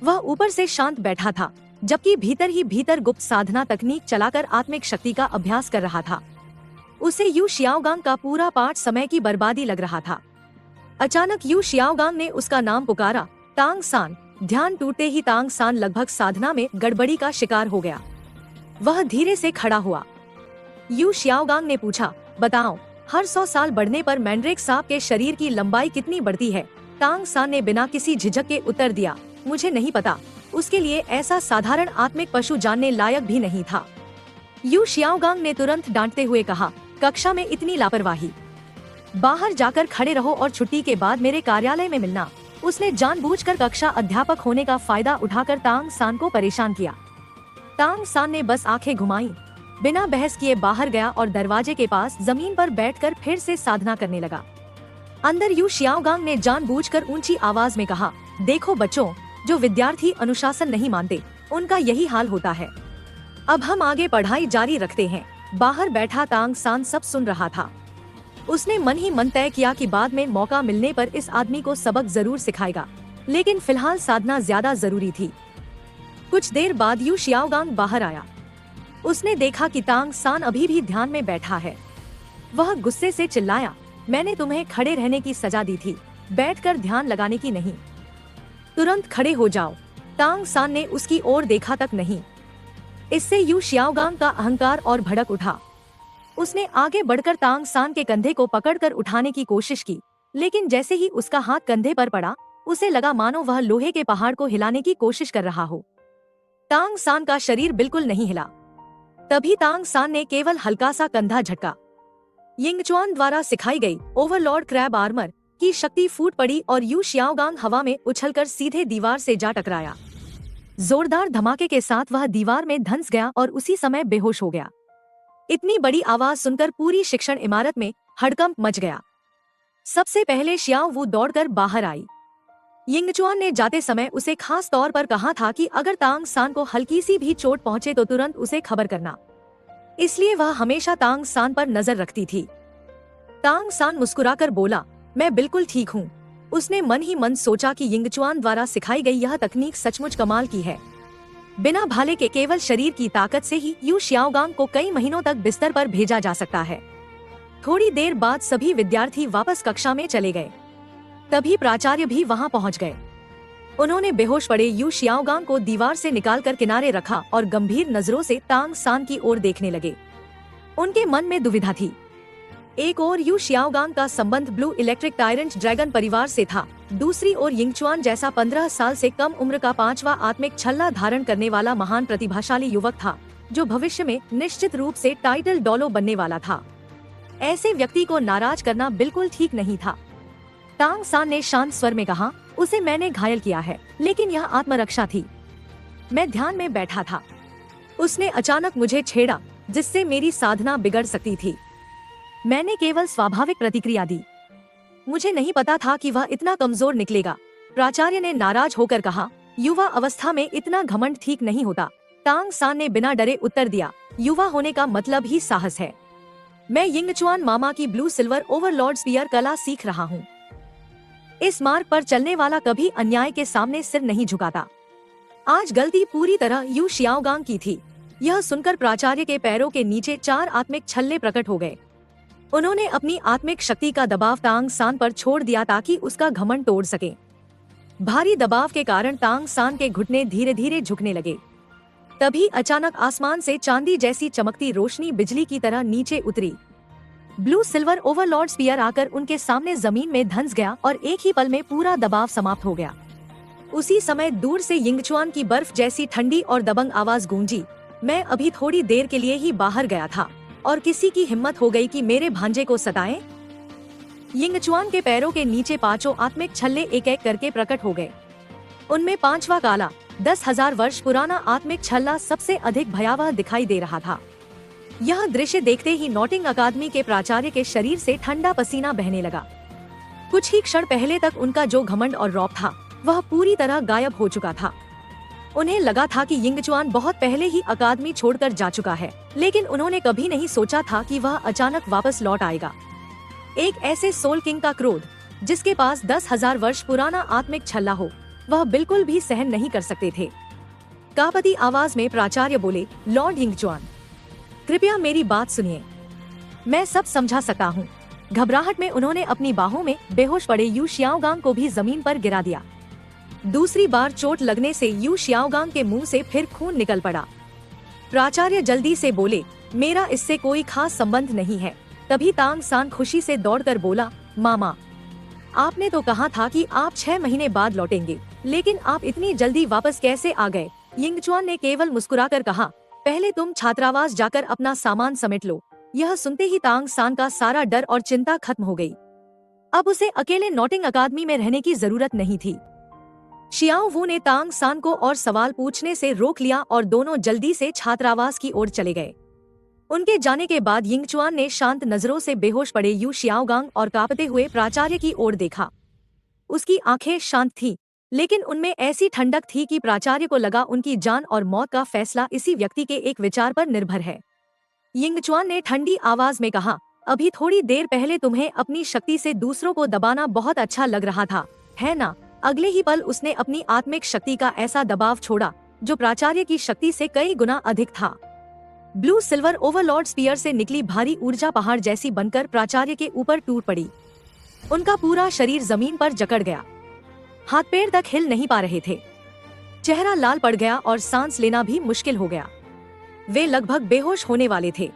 [SPEAKER 1] वह ऊपर से शांत बैठा था, जबकि भीतर ही भीतर गुप्त साधना तकनीक चलाकर आत्मिक शक्ति का अभ्यास कर रहा था। उसे यू शियाओगांग का पूरा पाठ समय की बर्बादी लग रहा था। अचानक यू शियाओगांग ने उसका नाम पुकारा, तांग सान। ध्यान टूटते ही तांग सान लगभग साधना में गड़बड़ी का शिकार हो गया। वह धीरे से खड़ा हुआ। यू शियाओगांग ने पूछा, बताओ हर 100 साल बढ़ने पर मैंड्रेक सांप के शरीर की लंबाई कितनी बढ़ती है। तांग सान ने बिना किसी झिझक के उत्तर दिया, मुझे नहीं पता। उसके लिए ऐसा साधारण आत्मिक पशु जानने लायक भी नहीं था। यू शियाओगांग ने तुरंत डांटते हुए कहा, कक्षा में इतनी लापरवाही, बाहर जाकर खड़े रहो और छुट्टी के बाद मेरे कार्यालय में मिलना। उसने जानबूझकर कक्षा अध्यापक होने का फायदा उठाकर तांग सान को परेशान किया। तांग सान ने बस आंखें घुमाई, बिना बहस किए बाहर गया और दरवाजे के पास जमीन पर बैठकर फिर से साधना करने लगा। अंदर यू शियाओगांग ने जानबूझकर ऊंची आवाज में कहा, देखो बच्चों, जो विद्यार्थी अनुशासन नहीं मानते उनका यही हाल होता है। अब हम आगे पढ़ाई जारी रखते हैं। बाहर बैठा तांग सान सब सुन रहा था। उसने मन ही मन तय किया कि बाद में मौका मिलने पर इस आदमी को सबक जरूर सिखाएगा, लेकिन फिलहाल साधना ज्यादा जरूरी थी। कुछ देर बाद यू शियाओगांग बाहर आया। उसने देखा कि तांग सान अभी भी ध्यान में बैठा है। वह गुस्से से चिल्लाया, मैंने तुम्हें खड़े रहने की सजा दी थी, बैठकर ध्यान लगाने की नहीं। तुरंत खड़े हो जाओ। तांग सान ने उसकी ओर देखा तक नहीं। इससे यू शियाओगांग का अहंकार और भड़क उठा। उसने आगे बढ़कर तांग सान के कंधे को पकड़कर उठाने की कोशिश की, लेकिन जैसे ही उसका हाथ कंधे पर पड़ा, उसे लगा मानो वह लोहे के पहाड़ को हिलाने की कोशिश कर रहा हो। तांग सान का शरीर बिल्कुल नहीं हिला। तभी तांग सान ने केवल हल्का सा कंधा झटका। यिंगचुआन द्वारा सिखाई गई ओवरलॉर्ड क्रैब आर्मर की शक्ति फूट पड़ी और यू शियाओगांग हवा में उछलकर सीधे दीवार से जा टकराया। जोरदार धमाके के साथ वह दीवार में धंस गया और उसी समय बेहोश हो गया। इतनी बड़ी आवाज सुनकर पूरी शिक्षण इमारत में हड़कंप मच गया। सबसे पहले शियाओ वू दौड़कर बाहर आई। यिंगचुआन ने जाते समय उसे खास तौर पर कहा था कि अगर तांग सान को हल्की सी भी चोट पहुंचे तो तुरंत उसे खबर करना। इसलिए वह हमेशा तांग सान पर नजर रखती थी। तांग सान मुस्कुराकर बोला, मैं बिल्कुल ठीक हूँ। उसने मन ही मन सोचा कि यिंगचुआन द्वारा सिखाई गई यह तकनीक सचमुच कमाल की है। बिना भाले के केवल शरीर की ताकत से ही यू शियाओगांग को कई महीनों तक बिस्तर पर भेजा जा सकता है। थोड़ी देर बाद सभी विद्यार्थी वापस कक्षा में चले गए। तभी प्राचार्य भी वहां पहुंच गए। उन्होंने बेहोश पड़े यू शियाओगांग को दीवार से निकालकर किनारे रखा और गंभीर नजरों से तांग सान की ओर देखने लगे। उनके मन में दुविधा थी। एक ओर यू शियाओगांग का संबंध ब्लू इलेक्ट्रिक टायरेंट ड्रैगन परिवार से था, दूसरी ओर यिंगचुआन जैसा 15 साल से कम उम्र का 5वां आत्मिक छल्ला धारण करने वाला महान प्रतिभाशाली युवक था, जो भविष्य में निश्चित रूप से टाइटल डॉलो बनने वाला था। ऐसे व्यक्ति को नाराज करना बिल्कुल ठीक नहीं था। तांग सान ने शांत स्वर में कहा, उसे मैंने घायल किया है, लेकिन यह आत्मरक्षा थी। मैं ध्यान में बैठा था। उसने अचानक मुझे छेड़ा, जिससे मेरी साधना बिगड़ सकती थी। मैंने केवल स्वाभाविक प्रतिक्रिया दी। मुझे नहीं पता था कि वह इतना कमजोर निकलेगा। प्राचार्य ने नाराज होकर कहा, युवा अवस्था में इतना घमंड ठीक नहीं होता। तांग सान ने बिना डरे उत्तर दिया, युवा होने का मतलब ही साहस है। मैं यिंगचुआन मामा की ब्लू सिल्वर ओवरलॉर्ड स्पीयर कला सीख रहा हूँ। इस मार्ग पर चलने वाला कभी अन्याय के सामने सिर नहीं झुकाता। आज गलती पूरी तरह यू शियाओगांग की थी। यह सुनकर प्राचार्य के पैरों के नीचे 4 आत्मिक छल्ले प्रकट हो गए। उन्होंने अपनी आत्मिक शक्ति का दबाव तांग सान पर छोड़ दिया ताकि उसका घमंड तोड़ सके। भारी दबाव के कारण तांग सान के घुटने धीरे धीरे झुकने लगे। तभी अचानक आसमान से चांदी जैसी चमकती रोशनी बिजली की तरह नीचे उतरी। ब्लू सिल्वर ओवरलॉर्ड स्पीयर आकर उनके सामने जमीन में धंस गया और एक ही पल में पूरा दबाव समाप्त हो गया। उसी समय दूर से यिंगचुआन की बर्फ जैसी ठंडी और दबंग आवाज गूंजी, मैं अभी थोड़ी देर के लिए ही बाहर गया था और किसी की हिम्मत हो गई कि मेरे भांजे को सताएं? यिंगचुआन के पैरों के नीचे 5 आत्मिक छल्ले एक एक करके प्रकट हो गए। उनमें 5वां काला 10,000 वर्ष पुराना आत्मिक छल्ला सबसे अधिक भयावह दिखाई दे रहा था। यह दृश्य देखते ही नॉटिंग अकादमी के प्राचार्य के शरीर से ठंडा पसीना बहने लगा। कुछ ही क्षण पहले तक उनका जो घमंड और रौब था, वह पूरी तरह गायब हो चुका था। उन्हें लगा था कि यिंगचुआन बहुत पहले ही अकादमी छोड़कर जा चुका है, लेकिन उन्होंने कभी नहीं सोचा था कि वह अचानक वापस लौट आएगा। एक ऐसे सोल किंग का क्रोध, जिसके पास 10,000 वर्ष पुराना आत्मिक छल्ला हो, वह बिल्कुल भी सहन नहीं कर सकते थे। कापती आवाज में प्राचार्य बोले, लॉर्ड यिंगचुआन, कृपया मेरी बात सुनिए। मैं सब समझा सकता हूँ। घबराहट में उन्होंने अपनी बाहों में बेहोश पड़े यू शियाओगांग को भी जमीन पर गिरा दिया। दूसरी बार चोट लगने से यू शियाओगांग के मुंह से फिर खून निकल पड़ा। प्राचार्य जल्दी से बोले, मेरा इससे कोई खास संबंध नहीं है। तभी तांग सान खुशी से दौड़कर बोला, मामा, आपने तो कहा था कि आप 6 महीने बाद लौटेंगे, लेकिन आप इतनी जल्दी वापस कैसे आ गए? यिंगचुआन ने केवल मुस्कुराकर कहा, पहले तुम छात्रावास जाकर अपना सामान समेट लो। यह सुनते ही तांग सान का सारा डर और चिंता खत्म हो गई। अब उसे अकेले नॉटिंग अकादमी में रहने की जरूरत नहीं थी। शियाओ वू ने तांग सान को और सवाल पूछने से रोक लिया और दोनों जल्दी से छात्रावास की ओर चले गए। उनके जाने के बाद यिंगचुआन ने शांत नजरों से बेहोश पड़े यू शियाओगांग और कांपते हुए प्राचार्य की ओर देखा। उसकी आंखें शांत थीं, लेकिन उनमें ऐसी ठंडक थी कि प्राचार्य को लगा उनकी जान और मौत का फैसला इसी व्यक्ति के एक विचार पर निर्भर है। यिंगचुआन ने ठंडी आवाज में कहा, अभी थोड़ी देर पहले तुम्हें अपनी शक्ति से दूसरों को दबाना बहुत अच्छा लग रहा था, है ना? अगले ही पल उसने अपनी आत्मिक शक्ति का ऐसा दबाव छोड़ा जो प्राचार्य की शक्ति से कई गुना अधिक था। ब्लू सिल्वर ओवरलॉर्ड स्पीयर से निकली भारी ऊर्जा पहाड़ जैसी बनकर प्राचार्य के ऊपर टूट पड़ी। उनका पूरा शरीर जमीन पर जकड़ गया, हाथ पैर तक हिल नहीं पा रहे थे। चेहरा लाल पड़ गया और सांस लेना भी मुश्किल हो गया। वे लगभग बेहोश होने वाले थे।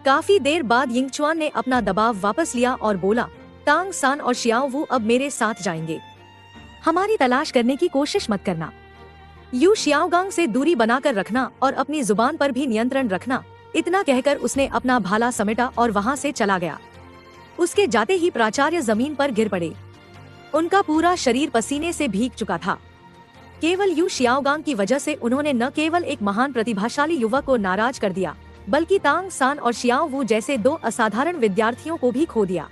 [SPEAKER 1] काफी देर बाद यिंगचुआन ने अपना दबाव वापस लिया और बोला, तांग सान और शियाओ वू अब मेरे साथ जाएंगे। हमारी तलाश करने की कोशिश मत करना। यू शियाओगांग से दूरी बनाकर रखना और अपनी जुबान पर भी नियंत्रण रखना। इतना कहकर उसने अपना भाला समेटा और वहां से चला गया। उसके जाते ही प्राचार्य जमीन पर गिर पड़े। उनका पूरा शरीर पसीने से भीग चुका था। केवल यू शियाओगांग की वजह से उन्होंने न केवल एक महान प्रतिभाशाली युवक को नाराज कर दिया, बल्कि तांग सान और शियाओ वू जैसे दो असाधारण विद्यार्थियों को भी खो दिया।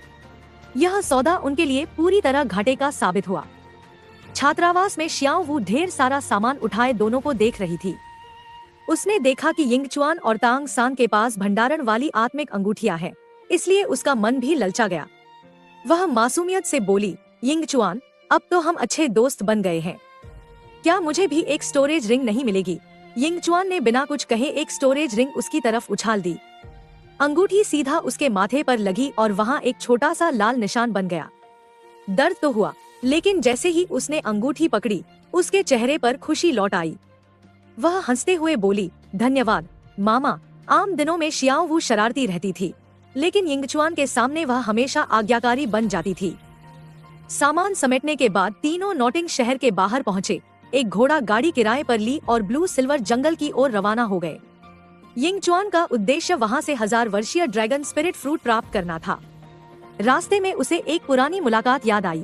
[SPEAKER 1] यह सौदा उनके लिए पूरी तरह घाटे का साबित हुआ। छात्रावास में शियाओ वू ढेर सारा सामान उठाए दोनों को देख रही थी। उसने देखा कि यिंगचुआन और तांग सान के पास भंडारण वाली आत्मिक अंगूठियां हैं, इसलिए उसका मन भी ललचा गया। वह मासूमियत से बोली, यिंगचुआन, अब तो हम अच्छे दोस्त बन गए हैं। क्या मुझे भी एक स्टोरेज रिंग नहीं मिलेगी? यिंगचुआन ने बिना कुछ कहे एक स्टोरेज रिंग उसकी तरफ उछाल दी। अंगूठी सीधा उसके माथे पर लगी और वहाँ एक छोटा सा लाल निशान बन गया। दर्द तो हुआ, लेकिन जैसे ही उसने अंगूठी पकड़ी, उसके चेहरे पर खुशी लौट आई। वह हंसते हुए बोली, धन्यवाद मामा। आम दिनों में शियाओ वू शरारती रहती थी, लेकिन यिंगचुआन के सामने वह हमेशा आज्ञाकारी बन जाती थी। सामान समेटने के बाद तीनों नॉटिंग शहर के बाहर पहुँचे, एक घोड़ा गाड़ी किराए पर ली और ब्लू सिल्वर जंगल की ओर रवाना हो गए। यिंगचुआन का उद्देश्य वहाँ से 1000 वर्षीय ड्रैगन स्पिरिट फ्रूट प्राप्त करना था। रास्ते में उसे एक पुरानी मुलाकात याद आई।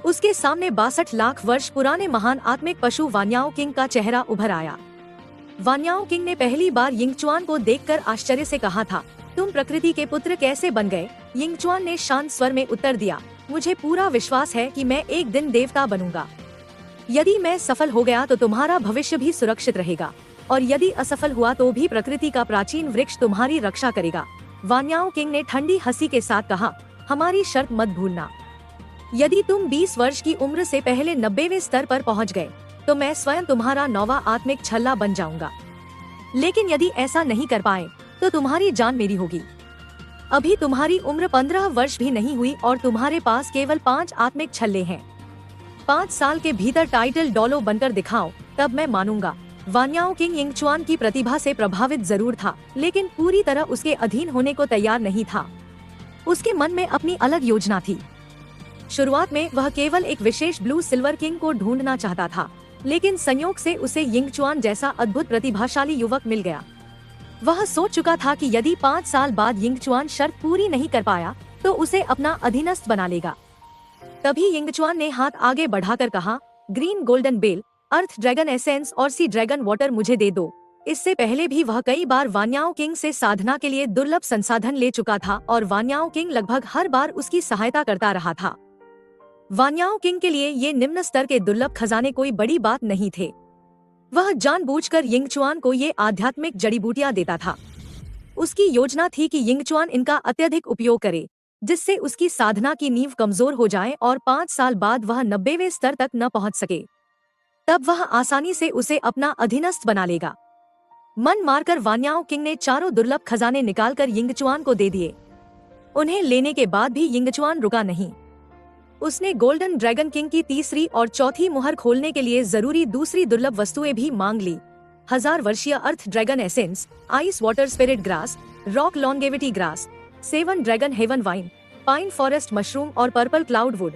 [SPEAKER 1] उसके सामने 62 लाख वर्ष पुराने महान आत्मिक पशु वान्याओ किंग का चेहरा उभर आया। वान्याओ किंग ने पहली बार यिंगचुआन को देखकर आश्चर्य से कहा था, तुम प्रकृति के पुत्र कैसे बन गए? यिंगचुआन ने शांत स्वर में उत्तर दिया, मुझे पूरा विश्वास है कि मैं एक दिन देवता बनूंगा। यदि मैं सफल हो गया तो तुम्हारा भविष्य भी सुरक्षित रहेगा, और यदि असफल हुआ तो भी प्रकृति का प्राचीन वृक्ष तुम्हारी रक्षा करेगा। वान्याओ किंग ने ठंडी हंसी के साथ कहा, हमारी शर्त मत भूलना। यदि तुम 20 वर्ष की उम्र से पहले 90वें स्तर पर पहुंच गए, तो मैं स्वयं तुम्हारा 9वां आत्मिक छल्ला बन जाऊंगा। लेकिन यदि ऐसा नहीं कर पाए, तो तुम्हारी जान मेरी होगी। अभी तुम्हारी उम्र 15 वर्ष भी नहीं हुई और तुम्हारे पास केवल 5 आत्मिक छल्ले हैं। 5 साल के भीतर टाइटल डॉलो बनकर दिखाओ, तब मैं मानूंगा। वान्याओ किंग यिंगचुआन की प्रतिभा से प्रभावित जरूर था, लेकिन पूरी तरह उसके अधीन होने को तैयार नहीं था। उसके मन में अपनी अलग योजना थी। शुरुआत में वह केवल एक विशेष ब्लू सिल्वर किंग को ढूंढना चाहता था, लेकिन संयोग से उसे यिंगचुआन जैसा अद्भुत प्रतिभाशाली युवक मिल गया। वह सोच चुका था कि यदि 5 साल बाद यिंगचुआन शर्त पूरी नहीं कर पाया, तो उसे अपना अधीनस्थ बना लेगा। तभी यिंगचुआन ने हाथ आगे बढ़ाकर कहा, ग्रीन गोल्डन बेल, अर्थ ड्रैगन एसेंस और सी ड्रैगन वाटर मुझे दे दो। इससे पहले भी वह कई बार वान्याओ किंग से साधना के लिए दुर्लभ संसाधन ले चुका था और वान्याओ किंग लगभग हर बार उसकी सहायता करता रहा था। वान्याओ किंग के लिए ये निम्न स्तर के दुर्लभ खजाने कोई बड़ी बात नहीं थे। वह जानबूझकर यिंगचुआन को ये आध्यात्मिक जड़ी बूटियां देता था। उसकी योजना थी कि यिंगचुआन इनका अत्यधिक उपयोग करे, जिससे उसकी साधना की नींव कमजोर हो जाए और 5 साल बाद वह 90वें स्तर तक न पहुंच सके। तब वह आसानी से उसे अपना अधीनस्थ बना लेगा। मन मारकर वान्याओ किंग ने चारों दुर्लभ खजाने निकालकर यिंगचुआन को दे दिए। उन्हें लेने के बाद भी यिंगचुआन रुका नहीं। उसने गोल्डन ड्रैगन किंग की तीसरी और चौथी मुहर खोलने के लिए जरूरी दूसरी दुर्लभ वस्तुएं भी मांग ली। 1000 वर्षीय earth dragon essence, ice water spirit grass, rock longevity grass, 7 dragon heaven wine, pine forest mushroom और पर्पल क्लाउड वुड।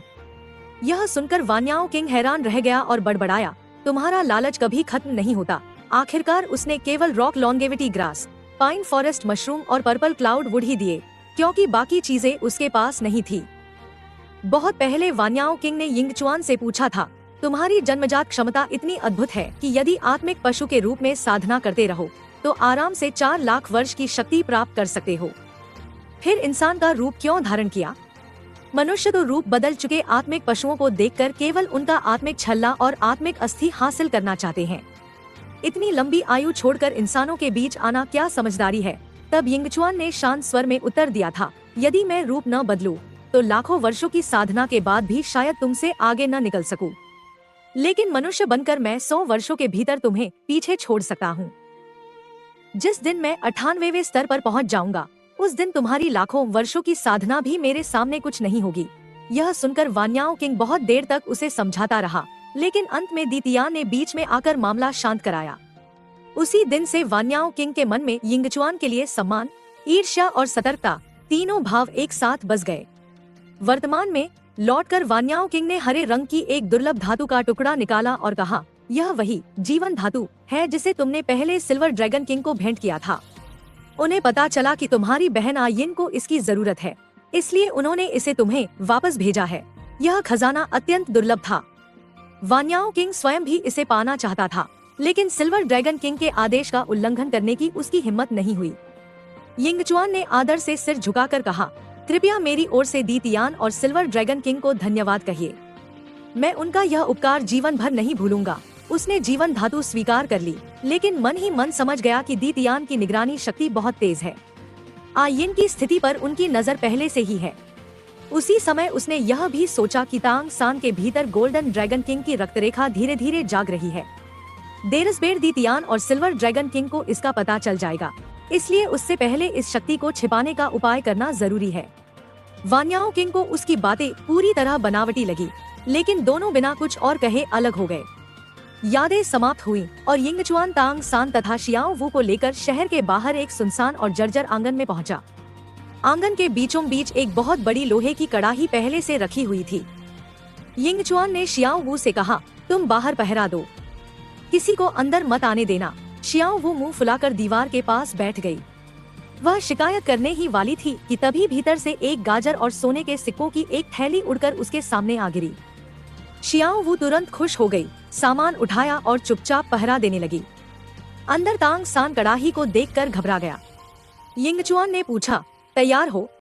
[SPEAKER 1] यह सुनकर वान्याओ किंग हैरान रह गया और बड़बड़ाया, तुम्हारा लालच कभी खत्म नहीं होता। आखिरकार उसने केवल rock longevity grass, pine forest mushroom और पर्पल क्लाउड वुड ही दिए, क्योंकि बाकी चीजें उसके पास नहीं थी। बहुत पहले वान्याओ किंग ने यिंगचुआन से पूछा था, तुम्हारी जन्मजात क्षमता इतनी अद्भुत है कि यदि आत्मिक पशु के रूप में साधना करते रहो, तो आराम से 4 लाख वर्ष की शक्ति प्राप्त कर सकते हो। फिर इंसान का रूप क्यों धारण किया? मनुष्य तो रूप बदल चुके आत्मिक पशुओं को देखकर केवल उनका आत्मिक छल्ला और आत्मिक अस्थि हासिल करना चाहते हैं। इतनी लंबी आयु छोड़कर इंसानों के बीच आना क्या समझदारी है। तब यिंगचुआन ने शांत स्वर में उत्तर दिया था, यदि मैं रूप न बदलूं, तो लाखों वर्षों की साधना के बाद भी शायद तुमसे आगे न निकल सकूं। लेकिन मनुष्य बनकर मैं 100 वर्षों के भीतर तुम्हें पीछे छोड़ सकता हूँ। जिस दिन मैं 98वें स्तर पर पहुँच जाऊंगा, उस दिन तुम्हारी लाखों वर्षों की साधना भी मेरे सामने कुछ नहीं होगी। यह सुनकर वान्याओ किंग बहुत देर तक उसे समझाता रहा, लेकिन अंत में दीतियान ने बीच में आकर मामला शांत कराया। उसी दिन से वान्याओ किंग के मन में यिंगचुआन के लिए सम्मान, ईर्ष्या और सतर्कता, तीनों भाव एक साथ बस गए। वर्तमान में लौटकर वान्याओ किंग ने हरे रंग की एक दुर्लभ धातु का टुकड़ा निकाला और कहा, यह वही जीवन धातु है जिसे तुमने पहले सिल्वर ड्रैगन किंग को भेंट किया था। उन्हें पता चला कि तुम्हारी बहन आयिन को इसकी जरूरत है, इसलिए उन्होंने इसे तुम्हें वापस भेजा है। यह खजाना अत्यंत दुर्लभ था। वान्याओ किंग स्वयं भी इसे पाना चाहता था, लेकिन सिल्वर ड्रैगन किंग के आदेश का उल्लंघन करने की उसकी हिम्मत नहीं हुई। यिंगचुआन ने आदर से सिर झुकाकर कहा, कृपया मेरी ओर से दीतियान और सिल्वर ड्रैगन किंग को धन्यवाद कहिए। मैं उनका यह उपकार जीवन भर नहीं भूलूंगा। उसने जीवन धातु स्वीकार कर ली, लेकिन मन ही मन समझ गया कि दीतियान की निगरानी शक्ति बहुत तेज है। आयिन की स्थिति पर उनकी नजर पहले से ही है। उसी समय उसने यह भी सोचा कि तांग सान के भीतर गोल्डन ड्रैगन किंग की रक्तरेखा धीरे धीरे जाग रही है। देरसबेर दीतियान और सिल्वर ड्रैगन किंग को इसका पता चल जाएगा, इसलिए उससे पहले इस शक्ति को छिपाने का उपाय करना जरूरी है। वान्याओ किंग को उसकी बातें पूरी तरह बनावटी लगी, लेकिन दोनों बिना कुछ और कहे अलग हो गए। यादें समाप्त हुई और यिंगचुआन तांग सान तथा शियाओ वू को लेकर शहर के बाहर एक सुनसान और जर्जर आंगन में पहुंचा। आंगन के बीचों बीच एक बहुत बड़ी लोहे की कड़ाही पहले से रखी हुई थी। यिंगचुआन ने शियाओ वू से कहा, तुम बाहर पहरा दो, किसी को अंदर मत आने देना। शियाओ वू मुंह फुलाकर दीवार के पास बैठ गई। वह शिकायत करने ही वाली थी कि तभी भीतर से एक गाजर और सोने के सिक्कों की एक थैली उड़कर उसके सामने आ गिरी। शियाओ वू तुरंत खुश हो गई, सामान उठाया और चुपचाप पहरा देने लगी। अंदर तांग सान कड़ाही को देखकर घबरा गया। यिंगचुआन ने पूछा, तैयार हो?